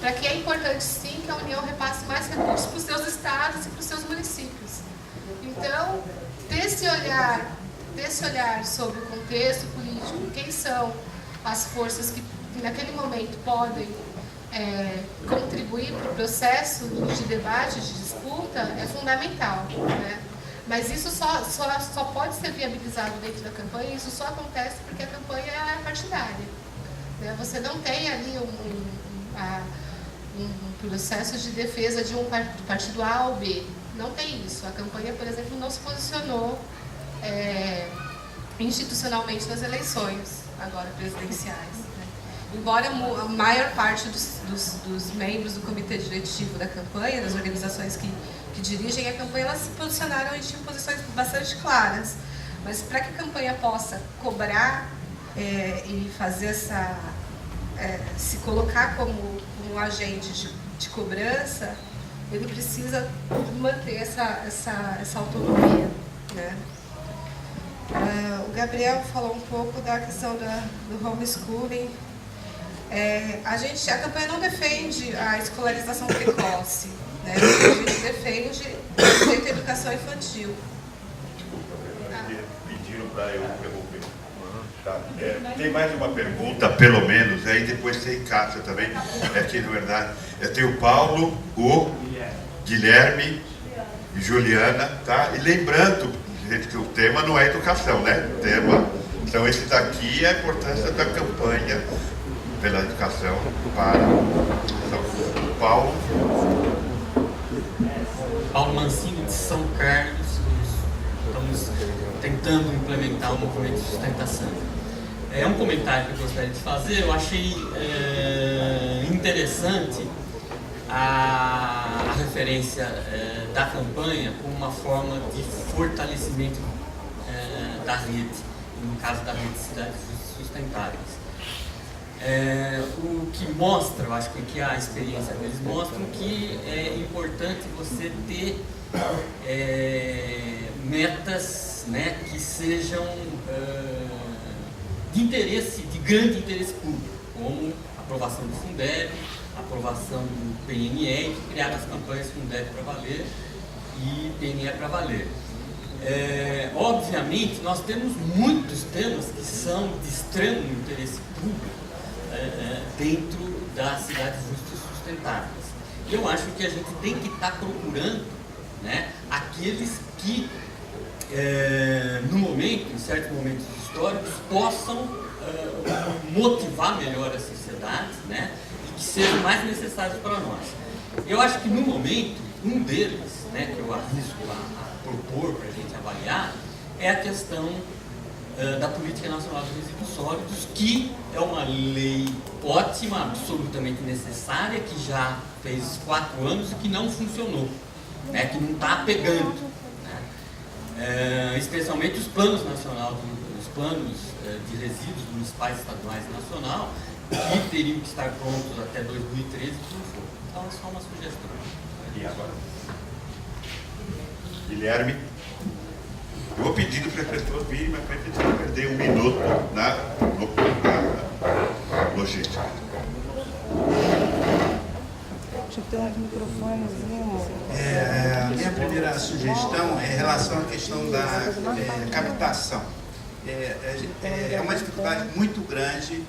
para que é importante sim que a União repasse mais recursos para os seus estados e para os seus municípios. Então, ter esse olhar sobre o contexto político, quem são as forças que naquele momento podem contribuir para o processo de debate, de disputa, é fundamental, né? Mas isso só pode ser viabilizado dentro da campanha, e isso só acontece porque a campanha é partidária, né? Você não tem ali um processo de defesa de um partido A ou B. Não tem isso. A campanha, por exemplo, não se posicionou institucionalmente nas eleições agora presidenciais, né? Embora a maior parte dos membros do comitê diretivo da campanha, das organizações que dirigem a campanha, elas se posicionaram e tinham posições bastante claras. Mas para que a campanha possa cobrar e fazer se colocar como um agente de cobrança, ele precisa manter essa autonomia, né? O Gabriel falou um pouco da questão do homeschooling. A campanha não defende a escolarização precoce, né? A gente defende o direito à educação infantil. Pediram para eu interromper. Tá. Tem mais uma pergunta, pelo menos, aí depois tem Cássia também. Aqui, na verdade, tem o Paulo, o Guilherme e Juliana, tá? E lembrando, gente, que o tema não é educação, né? O tema, então esse daqui é a importância da campanha pela educação para o Paulo. Paulo Mancini, de São Carlos. Estamos tentando implementar o movimento de sustentação. É um comentário que eu gostaria de fazer. Eu achei interessante a referência da campanha como uma forma de fortalecimento da rede, no caso da rede de cidades sustentáveis. O que mostra, eu acho que a experiência deles mostra que é importante você ter metas, né, que sejam de grande interesse público, como a aprovação do Fundeb, a aprovação do PNE, que criaram as campanhas Fundeb para valer e PNE para valer. Obviamente, nós temos muitos temas que são de extremo interesse público dentro das cidades justas e sustentáveis. Eu acho que a gente tem que estar procurando, né, aqueles que, no momento, em certos momentos históricos, possam motivar melhor as sociedades, né, e que sejam mais necessários para nós. Eu acho que, no momento, um deles, né, que eu arrisco a propor para a gente avaliar, é a questão da Política Nacional de Resíduos Sólidos, que é uma lei ótima, absolutamente necessária, que já fez 4 anos e que não funcionou, né, que não está pegando, né, especialmente os planos nacionais, os planos de resíduos municipais, estaduais e nacional, que teriam que estar prontos até 2013, que não foram. Então é só uma sugestão. E agora? Guilherme? Eu vou pedindo para as pessoas virem, mas para a gente não perder um minuto na logística. Deixa eu ter um microfonezinho. A minha primeira sugestão é em relação à questão da captação. É uma dificuldade muito grande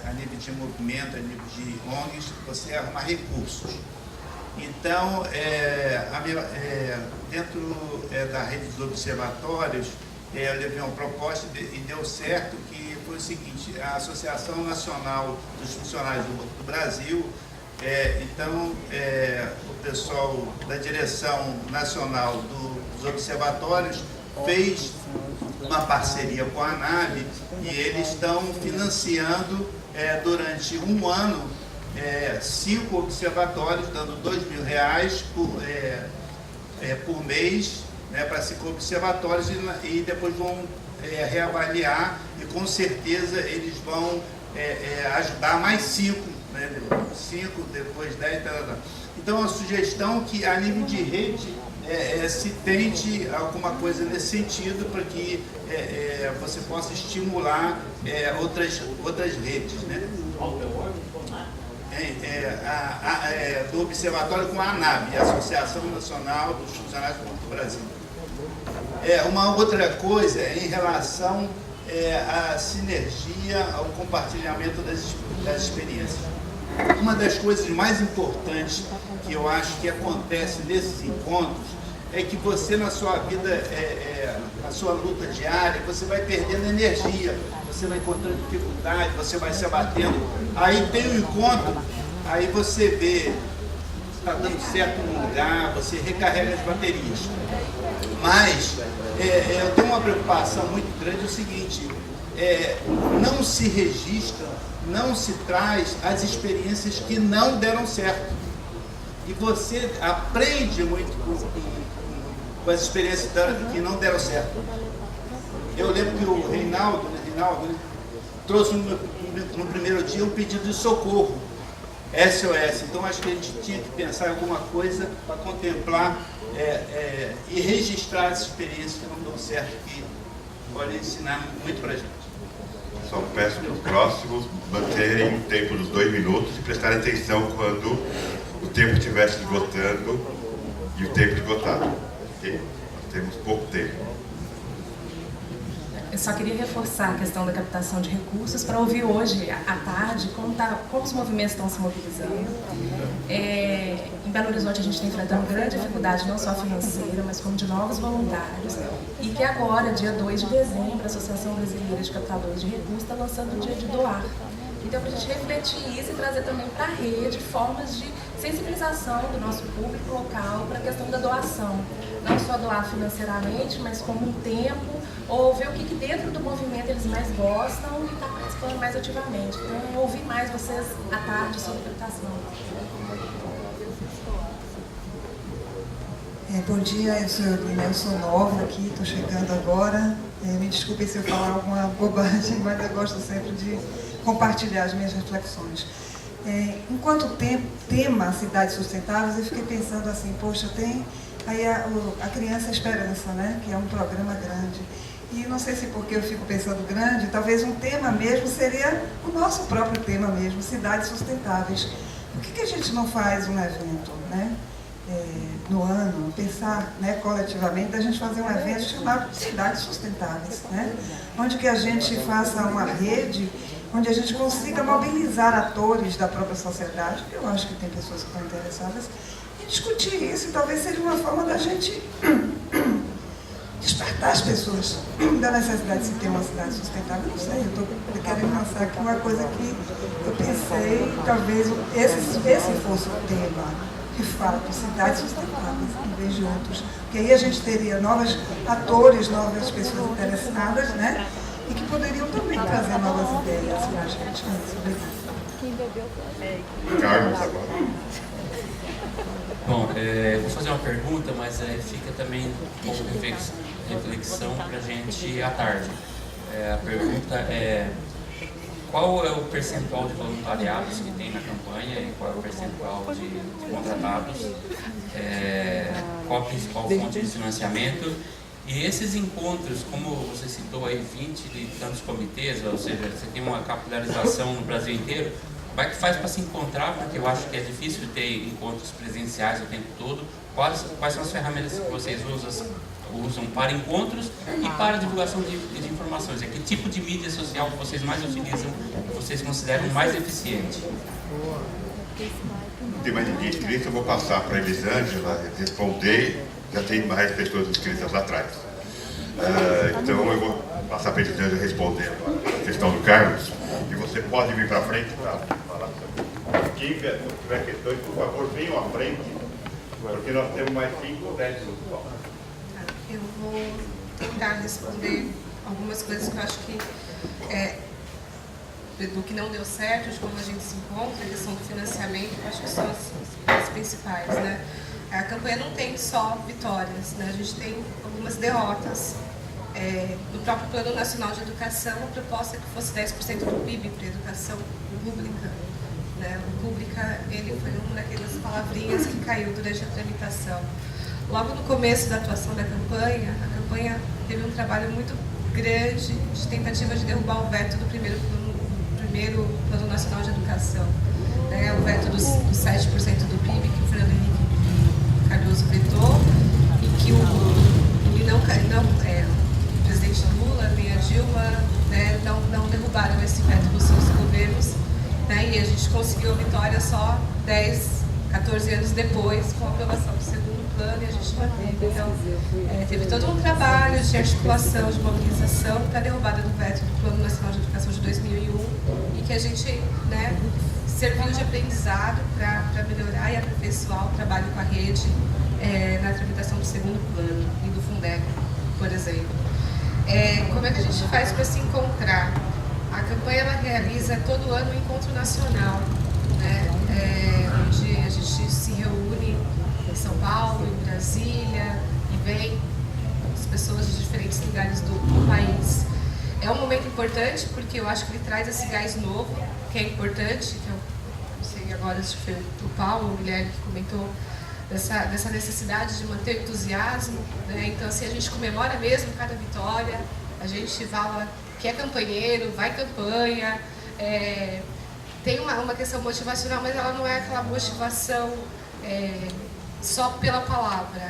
a nível de movimento, a nível de ONGs, você arrumar recursos. Então, dentro da rede dos observatórios, eu levei uma proposta e deu certo, que foi o seguinte: a Associação Nacional dos Funcionários do Brasil, o pessoal da direção nacional dos observatórios fez uma parceria com a ANAB e eles estão financiando durante um ano 5 observatórios, dando R$2.000 por mês, né, para 5 observatórios, e depois vão reavaliar, e com certeza eles vão ajudar mais 5, né, 5, depois 10, Então, a sugestão que a nível de rede se tente alguma coisa nesse sentido, para que você possa estimular outras redes, né? Do observatório com a ANAB, a Associação Nacional dos Funcionários do Brasil. Uma outra coisa em relação à sinergia, ao compartilhamento das experiências. Uma das coisas mais importantes que eu acho que acontece nesses encontros é que você, na sua vida, na sua luta diária, você vai perdendo energia, você vai encontrando dificuldade, você vai se abatendo. Aí tem um encontro, aí você vê, está dando certo num lugar, você recarrega as baterias. Mas eu tenho uma preocupação muito grande, é o seguinte, não se registra, não se traz as experiências que não deram certo. E você aprende muito com as experiências que não deram certo. Eu lembro que o Reinaldo trouxe no primeiro dia um pedido de socorro, SOS. Então acho que a gente tinha que pensar em alguma coisa para contemplar e registrar as experiências que não dão certo, que podem ensinar muito para a gente. Só peço para os próximos manterem o tempo dos 2 minutos e prestarem atenção quando o tempo estiver se esgotando e o tempo esgotado. Okay? Nós temos pouco tempo. Eu só queria reforçar a questão da captação de recursos para ouvir hoje, à tarde, como os movimentos estão se mobilizando. Em Belo Horizonte a gente está enfrentando grande dificuldade, não só financeira, mas como de novos voluntários. E que agora, dia 2 de dezembro, a Associação Brasileira de Captadores de Recursos está lançando o Dia de Doar. Então, para a gente refletir isso e trazer também para a rede formas de sensibilização do nosso público local para a questão da doação. Não só doar financeiramente, mas como um tempo, ou ver o que dentro do movimento eles mais gostam e estar participando mais ativamente. Então, ouvir mais vocês à tarde sobre captação. Bom dia, eu sou nova aqui, estou chegando agora. Me desculpem se eu falar alguma bobagem, mas eu gosto sempre de compartilhar as minhas reflexões. Enquanto tema Cidades Sustentáveis, eu fiquei pensando assim, poxa, tem aí a Criança Esperança, né, que é um programa grande. E não sei se porque eu fico pensando grande, talvez um tema mesmo seria o nosso próprio tema mesmo, Cidades Sustentáveis. Por que a gente não faz um evento, né? No ano, pensar, né, coletivamente, a gente fazer um evento chamado Cidades Sustentáveis, né? Onde que a gente faça uma rede, onde a gente consiga mobilizar atores da própria sociedade, que eu acho que tem pessoas que estão interessadas, e discutir isso, e talvez seja uma forma da gente despertar as pessoas da necessidade de se ter uma cidade sustentável. Não sei, eu estou querendo lançar aqui uma coisa que eu pensei, talvez esse fosse o tema. De fato, cidades sustentáveis, em vez de outros. Porque aí a gente teria novos atores, novas pessoas interessadas, né? E que poderiam também trazer novas ideias para a gente. Obrigada. Carlos, agora. Bom, vou fazer uma pergunta, mas fica também um pouco de reflexão para a gente à tarde. A pergunta é: qual é o percentual de voluntariados que tem na campanha e qual é o percentual de contratados? Qual a principal fonte de financiamento? E esses encontros, como você citou aí, 20 de tantos comitês, ou seja, você tem uma capilarização no Brasil inteiro, como é que faz para se encontrar? Porque eu acho que é difícil ter encontros presenciais o tempo todo. Quais são as ferramentas que vocês usam para encontros e para divulgação de informações? Que tipo de mídia social que vocês mais utilizam, que vocês consideram mais eficiente? Não tem mais ninguém inscrito, eu vou passar para a Elisângela responder. Já tem mais pessoas inscritas lá atrás. Então eu vou passar para a Elisângela respondendo a questão do Carlos. E você pode vir para frente para falar sobre. Quem tiver questões, por favor, venham à frente, porque nós temos mais 5 ou 10 minutos. Eu vou tentar responder algumas coisas que eu acho que do que não deu certo, de como a gente se encontra, a questão do financiamento, eu acho que são as principais, né? A campanha não tem só vitórias, né? A gente tem algumas derrotas. No próprio Plano Nacional de Educação, a proposta é que fosse 10% do PIB para a educação pública. Né? O pública, ele foi uma daquelas palavrinhas que caiu durante a tramitação. Logo no começo da atuação da campanha, a campanha teve um trabalho muito grande de tentativa de derrubar o veto do primeiro Plano Nacional de Educação. Né? O veto dos 7% do PIB, que o Fernando Henrique Cardoso vetou, e que o presidente Lula nem a Dilma, né, não derrubaram esse veto nos seus governos, né, e a gente conseguiu a vitória só 14 anos depois, com a aprovação do segundo plano, e a gente manteve. Então, teve todo um trabalho de articulação, de mobilização para a derrubada do veto do Plano Nacional de Educação de 2001, e que a gente, né, serviu de aprendizado para melhorar e aperfeiçoar o trabalho com a rede na tramitação do segundo plano e do Fundeb, por exemplo. Como é que a gente faz para se encontrar? A campanha ela realiza todo ano um encontro nacional, né? Onde a gente se reúne em São Paulo, em Brasília, e vem as pessoas de diferentes lugares do país. É um momento importante porque eu acho que ele traz esse gás novo, que é importante, que eu não sei agora se foi o Paulo ou o Guilherme que comentou, dessa necessidade de manter o entusiasmo, né? Então, assim, a gente comemora mesmo cada vitória, a gente fala que é campanheiro, vai campanha, tem uma questão motivacional, mas ela não é aquela motivação só pela palavra,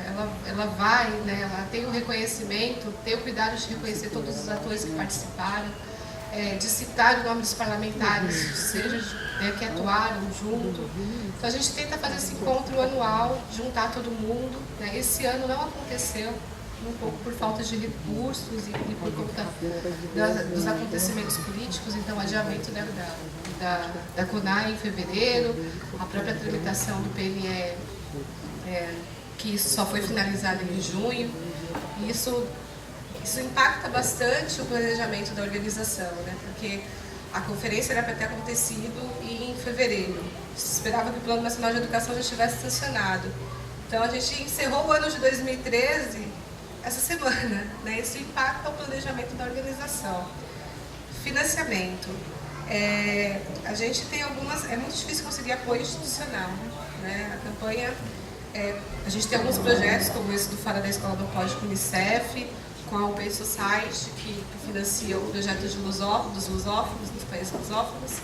ela vai, né? Ela tem o reconhecimento, tem o cuidado de reconhecer todos os atores que participaram, de citar o nome dos parlamentares, seja que atuaram junto. Então a gente tenta fazer esse encontro anual, juntar todo mundo, né? Esse ano não aconteceu, um pouco por falta de recursos e por conta dos acontecimentos políticos, então adiamento da CONAI em fevereiro, a própria tramitação do PNE, que só foi finalizada em junho, e isso impacta bastante o planejamento da organização, né? Porque a conferência era para ter acontecido em fevereiro. Se esperava que o Plano Nacional de Educação já estivesse sancionado. Então a gente encerrou o ano de 2013 essa semana, né? Isso impacta o planejamento da organização. Financiamento. A gente tem algumas... É muito difícil conseguir apoio institucional, né? A campanha... a gente tem alguns projetos, como esse do Fora da Escola Não Pode com o Unicef, com a Open Society, que financia o projeto dos lusófonos, dos países lusófonos.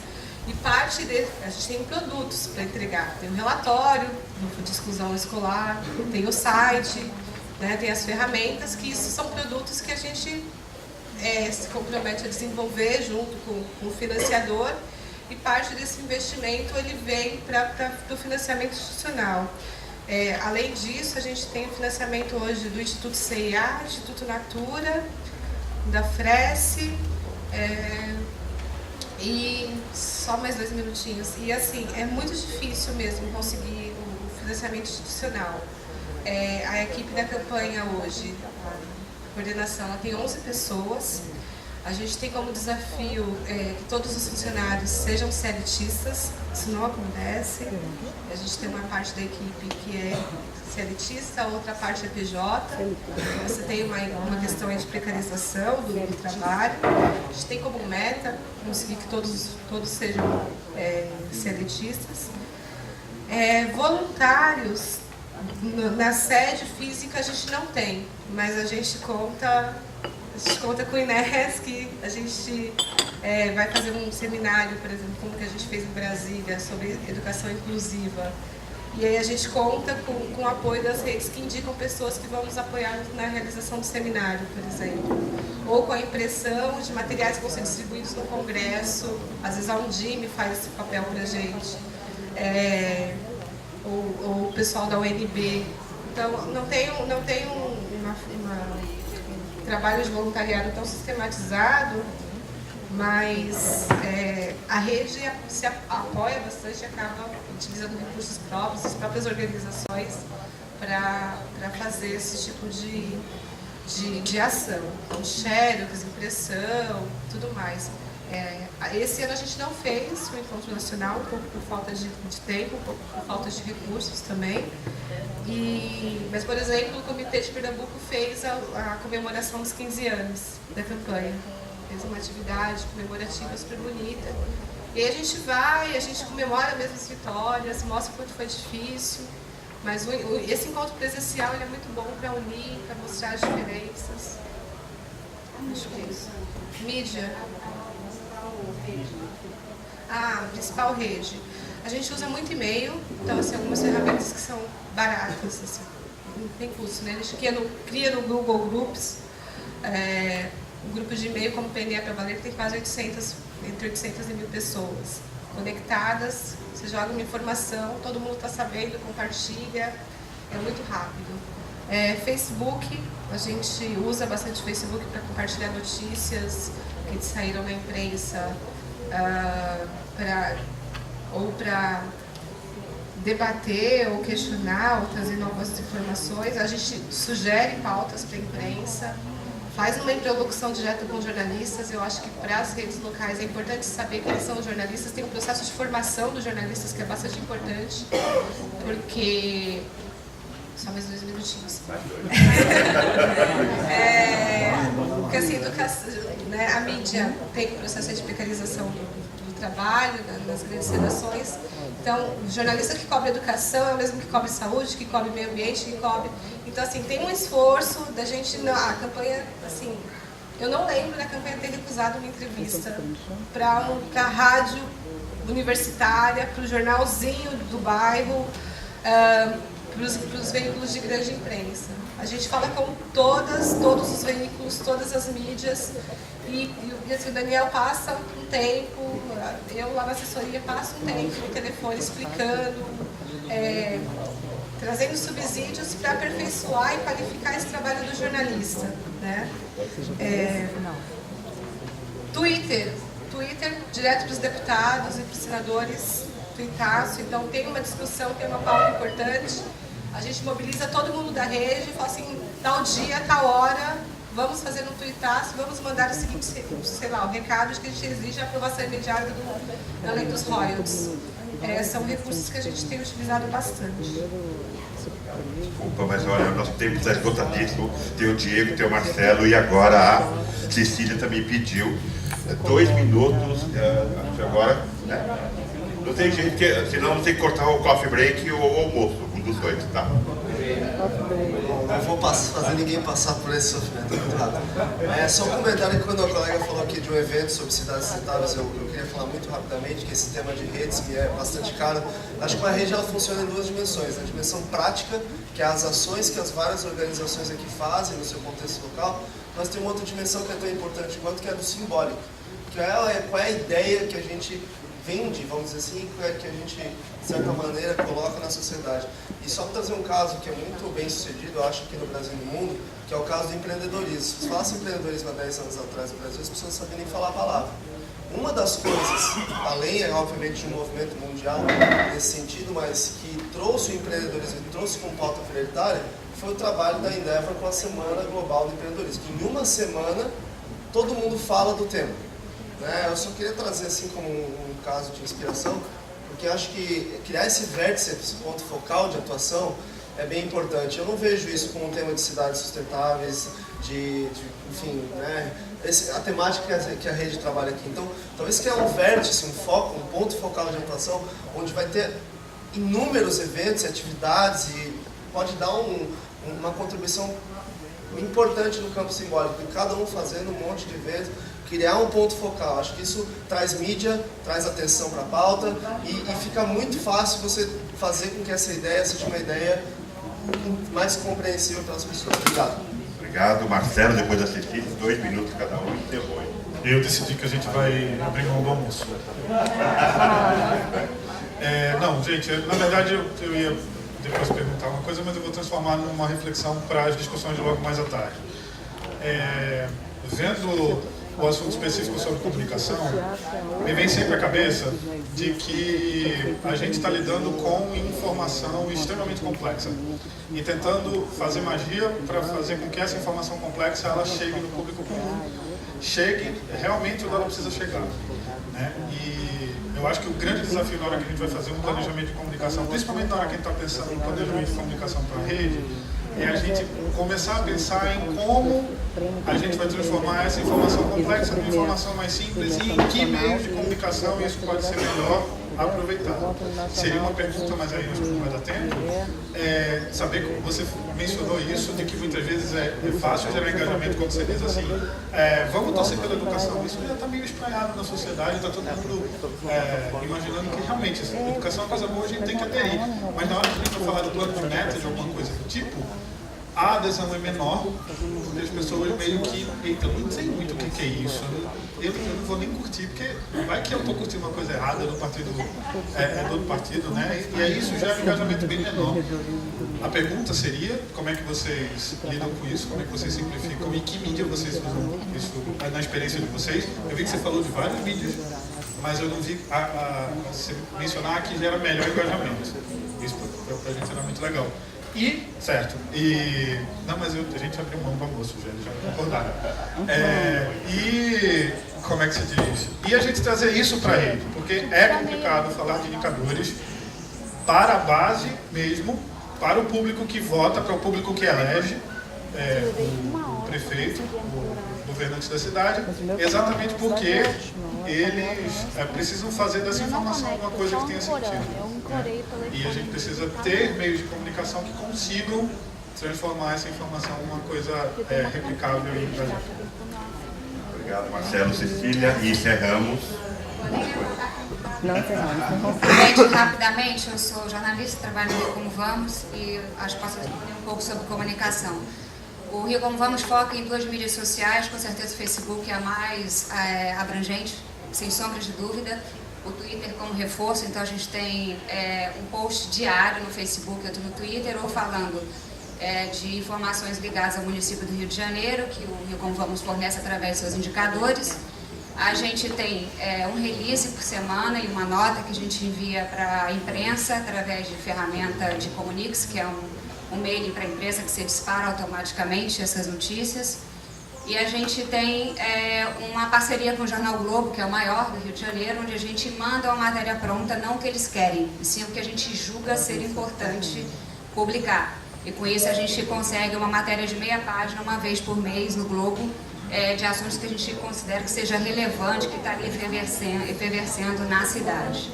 E parte a gente tem produtos para entregar. Tem o relatório, grupo de exclusão escolar, tem o site, né, tem as ferramentas, que isso são produtos que a gente se compromete a desenvolver junto com o financiador, e parte desse investimento ele vem para o financiamento institucional. Além disso, a gente tem o financiamento hoje do Instituto CIA, Instituto Natura, da Fresse, e só mais 2 minutinhos. E assim, é muito difícil mesmo conseguir o financiamento institucional. A equipe da campanha hoje, a coordenação, ela tem 11 pessoas. A gente tem como desafio que todos os funcionários sejam CLTistas, isso não acontece. A gente tem uma parte da equipe que é CLTista, a outra parte é PJ. Você tem uma questão aí de precarização do trabalho. A gente tem como meta conseguir que todos sejam CLTistas. Voluntários, na sede física a gente não tem, mas a gente conta com o Inés, que a gente vai fazer um seminário, por exemplo, como que a gente fez em Brasília, sobre educação inclusiva. E aí a gente conta com o apoio das redes que indicam pessoas que vão nos apoiar na realização do seminário, por exemplo. Ou com a impressão de materiais que vão ser distribuídos no Congresso. Às vezes a Undime faz esse papel para a gente. Ou o pessoal da UNB. Então, não tem um trabalho de voluntariado tão sistematizado, mas a rede se apoia bastante e acaba utilizando recursos próprios, as próprias organizações, para fazer esse tipo de ação. Então, xerox, impressão, tudo mais. Esse ano a gente não fez o encontro nacional, um pouco por falta de tempo, um pouco por falta de recursos também. Mas, por exemplo, o Comitê de Pernambuco fez a comemoração dos 15 anos da campanha. Fez uma atividade comemorativa super bonita. E aí a gente vai, a gente comemora mesmo as vitórias, mostra o quanto foi difícil. Mas esse encontro presencial ele é muito bom para unir, para mostrar as diferenças. Acho que é isso. Mídia. A principal rede. A gente usa muito e-mail, então assim, algumas ferramentas que são baratas, assim, não tem custo, né? A gente cria no Google Groups um grupo de e-mail como PNE para Valer, que tem quase entre 800 e 1000 pessoas conectadas. Você joga uma informação, todo mundo está sabendo, compartilha, é muito rápido. Facebook, a gente usa bastante o Facebook para compartilhar notícias que saíram na imprensa, ou para debater, ou questionar, ou trazer novas informações. A gente sugere pautas para a imprensa, faz uma interlocução direta com jornalistas. Eu acho que para as redes locais é importante saber quem são os jornalistas. Tem um processo de formação dos jornalistas que é bastante importante, porque... Só mais 2 minutinhos. Porque assim, né, a mídia tem um processo de precarização do trabalho, nas grandes redações. Então, o jornalista que cobre educação é o mesmo que cobre saúde, que cobre meio ambiente, que cobre... Então, assim, tem um esforço da gente... A campanha, assim... Eu não lembro da campanha ter recusado uma entrevista para a rádio universitária, para o jornalzinho do bairro, para os veículos de grande imprensa. A gente fala com todos os veículos, todas as mídias, e assim, o Daniel passa um tempo, eu lá na assessoria passo um tempo no telefone explicando, trazendo subsídios para aperfeiçoar e qualificar esse trabalho do jornalista, né? Twitter, direto para os deputados e para os senadores, tuitaço. Então tem uma discussão, tem uma pauta importante. A gente mobiliza todo mundo da rede e fala assim, tal dia, tal hora, vamos fazer um tuitaço, vamos mandar o seguinte, sei lá, o recado de que a gente exige a aprovação imediata da lei dos royalties. São recursos que a gente tem utilizado bastante. Desculpa, mas olha, o nosso tempo está esgotadíssimo. Tem o Diego, tem o Marcelo e agora a Cecília também pediu 2 minutos, agora, né? Não tem jeito, senão não tem que cortar o coffee break ou o almoço, um dos dois, tá? Não vou fazer ninguém passar por esse sofrimento muito rápido. Só um comentário que quando a colega falou aqui de um evento sobre cidades sustentáveis, eu queria falar muito rapidamente que esse tema de redes, que é bastante caro, acho que uma rede ela funciona em 2 dimensões. A dimensão prática, que é as ações que as várias organizações aqui fazem no seu contexto local, mas tem uma outra dimensão que é tão importante quanto, que é do simbólico, que é qual é a ideia que a gente vende, vamos dizer assim, que a gente, de certa maneira, coloca na sociedade. E só para trazer um caso que é muito bem sucedido, eu acho, aqui no Brasil e no mundo, que é o caso do empreendedorismo. Se falasse empreendedorismo há 10 anos atrás no Brasil, as pessoas não sabiam nem falar a palavra. Uma das coisas, além, obviamente, de um movimento mundial nesse sentido, mas que trouxe o empreendedorismo e trouxe como pauta prioritária, foi o trabalho da Endeavor com a Semana Global do Empreendedorismo. Em uma semana, todo mundo fala do tema. Eu só queria trazer assim como um caso de inspiração, porque acho que criar esse vértice, esse ponto focal de atuação é bem importante. Eu não vejo isso como um tema de cidades sustentáveis, enfim, né? A temática que a rede trabalha aqui. Então, talvez criar um vértice, um foco, um ponto focal de atuação, onde vai ter inúmeros eventos e atividades e pode dar uma contribuição importante no campo simbólico, e cada um fazendo um monte de eventos, criar um ponto focal. Acho que isso traz mídia, traz atenção para a pauta e fica muito fácil você fazer com que essa ideia seja uma ideia mais compreensível para as pessoas. Obrigado. Obrigado, Marcelo. Depois da Cecília, 2 minutos cada um e depois. Eu decidi que a gente vai abrir mão do almoço. Não, gente, na verdade eu ia depois perguntar uma coisa, mas eu vou transformar numa reflexão para as discussões de logo mais à tarde. Vendo o assunto específico sobre comunicação, me vem sempre à cabeça de que a gente está lidando com informação extremamente complexa e tentando fazer magia para fazer com que essa informação complexa ela chegue no público comum chegue realmente onde ela precisa chegar, né? E eu acho que o grande desafio na hora que a gente vai fazer um planejamento de comunicação, principalmente na hora que a gente está pensando no planejamento de comunicação para a rede, é a gente começar a pensar em como a gente vai transformar essa informação complexa numa informação mais simples e em que meios de comunicação isso pode ser melhor aproveitado. Seria uma pergunta, mas aí acho que não vai dar tempo. Saber que você mencionou isso, de que muitas vezes é fácil gerar engajamento quando você diz assim, vamos torcer pela educação. Isso já está meio espraiado na sociedade, está todo mundo imaginando que realmente a educação é uma coisa boa, a gente tem que aderir. Mas na hora que a gente vai falar do plano de meta, de alguma coisa do tipo, a adesão é menor, porque as pessoas meio que, eita, eu não sei muito o que é isso, eu não vou nem curtir, porque vai que eu estou curtindo uma coisa errada no partido, do outro partido, né? E aí isso já é um engajamento bem menor. A pergunta seria, como é que vocês lidam com isso, como é que vocês simplificam e que mídia vocês usam isso na experiência de vocês? Eu vi que você falou de várias mídias, mas eu não vi você mencionar que gera melhor engajamento. Isso para a gente era muito legal. Não, mas a gente abriu mão do almoço, já concordaram. Como é que se diz? E a gente trazer isso para a rede, porque é complicado falar de indicadores para a base mesmo, para o público que vota, para o público que elege o prefeito, o governante da cidade, exatamente porque eles precisam fazer dessa informação uma coisa que tenha sentido. E a gente precisa ter meios de comunicação que consigam transformar essa informação em uma coisa replicável e engajada. Obrigado, Marcelo, Cecília, e encerramos. Gente, rapidamente, eu sou jornalista, trabalho no Rio Como Vamos e acho que posso responder um pouco sobre comunicação. O Rio Como Vamos foca em 2 mídias sociais, com certeza o Facebook é a mais abrangente, sem sombra de dúvida. O Twitter como reforço, então a gente tem um post diário no Facebook, outro no Twitter, ou falando de informações ligadas ao município do Rio de Janeiro, que o Rio Como Vamos fornece através de seus indicadores. A gente tem um release por semana e uma nota que a gente envia para a imprensa através de ferramenta de Comunix, que é um mailing para a imprensa que se dispara automaticamente essas notícias. E a gente tem uma parceria com o Jornal Globo, que é o maior do Rio de Janeiro, onde a gente manda uma matéria pronta, não o que eles querem, e sim o que a gente julga ser importante publicar. E com isso a gente consegue uma matéria de meia página, uma vez por mês no Globo, de assuntos que a gente considera que seja relevante, que está ali efervescendo na cidade.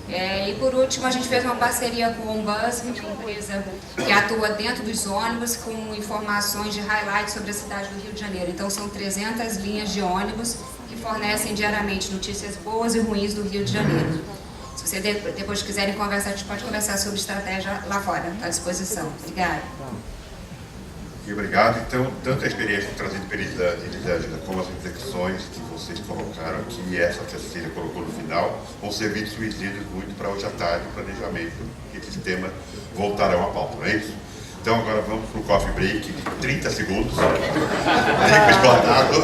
E por último, a gente fez uma parceria com o OnBus, que é uma empresa que atua dentro dos ônibus com informações de highlights sobre a cidade do Rio de Janeiro. Então são 300 linhas de ônibus que fornecem diariamente notícias boas e ruins do Rio de Janeiro. Se vocês depois quiserem conversar, a gente pode conversar sobre estratégia lá fora, está à disposição. Obrigada. E obrigado. Então, tanto a experiência trazida pela Elisângela como as reflexões que vocês colocaram aqui e essa que a Cecília colocou no final vão servir de suicídios muito para hoje à tarde, o planejamento, e esses temas voltarão à pauta, não é isso? Então agora vamos para o coffee break de 30 segundos. Tempo esgotado.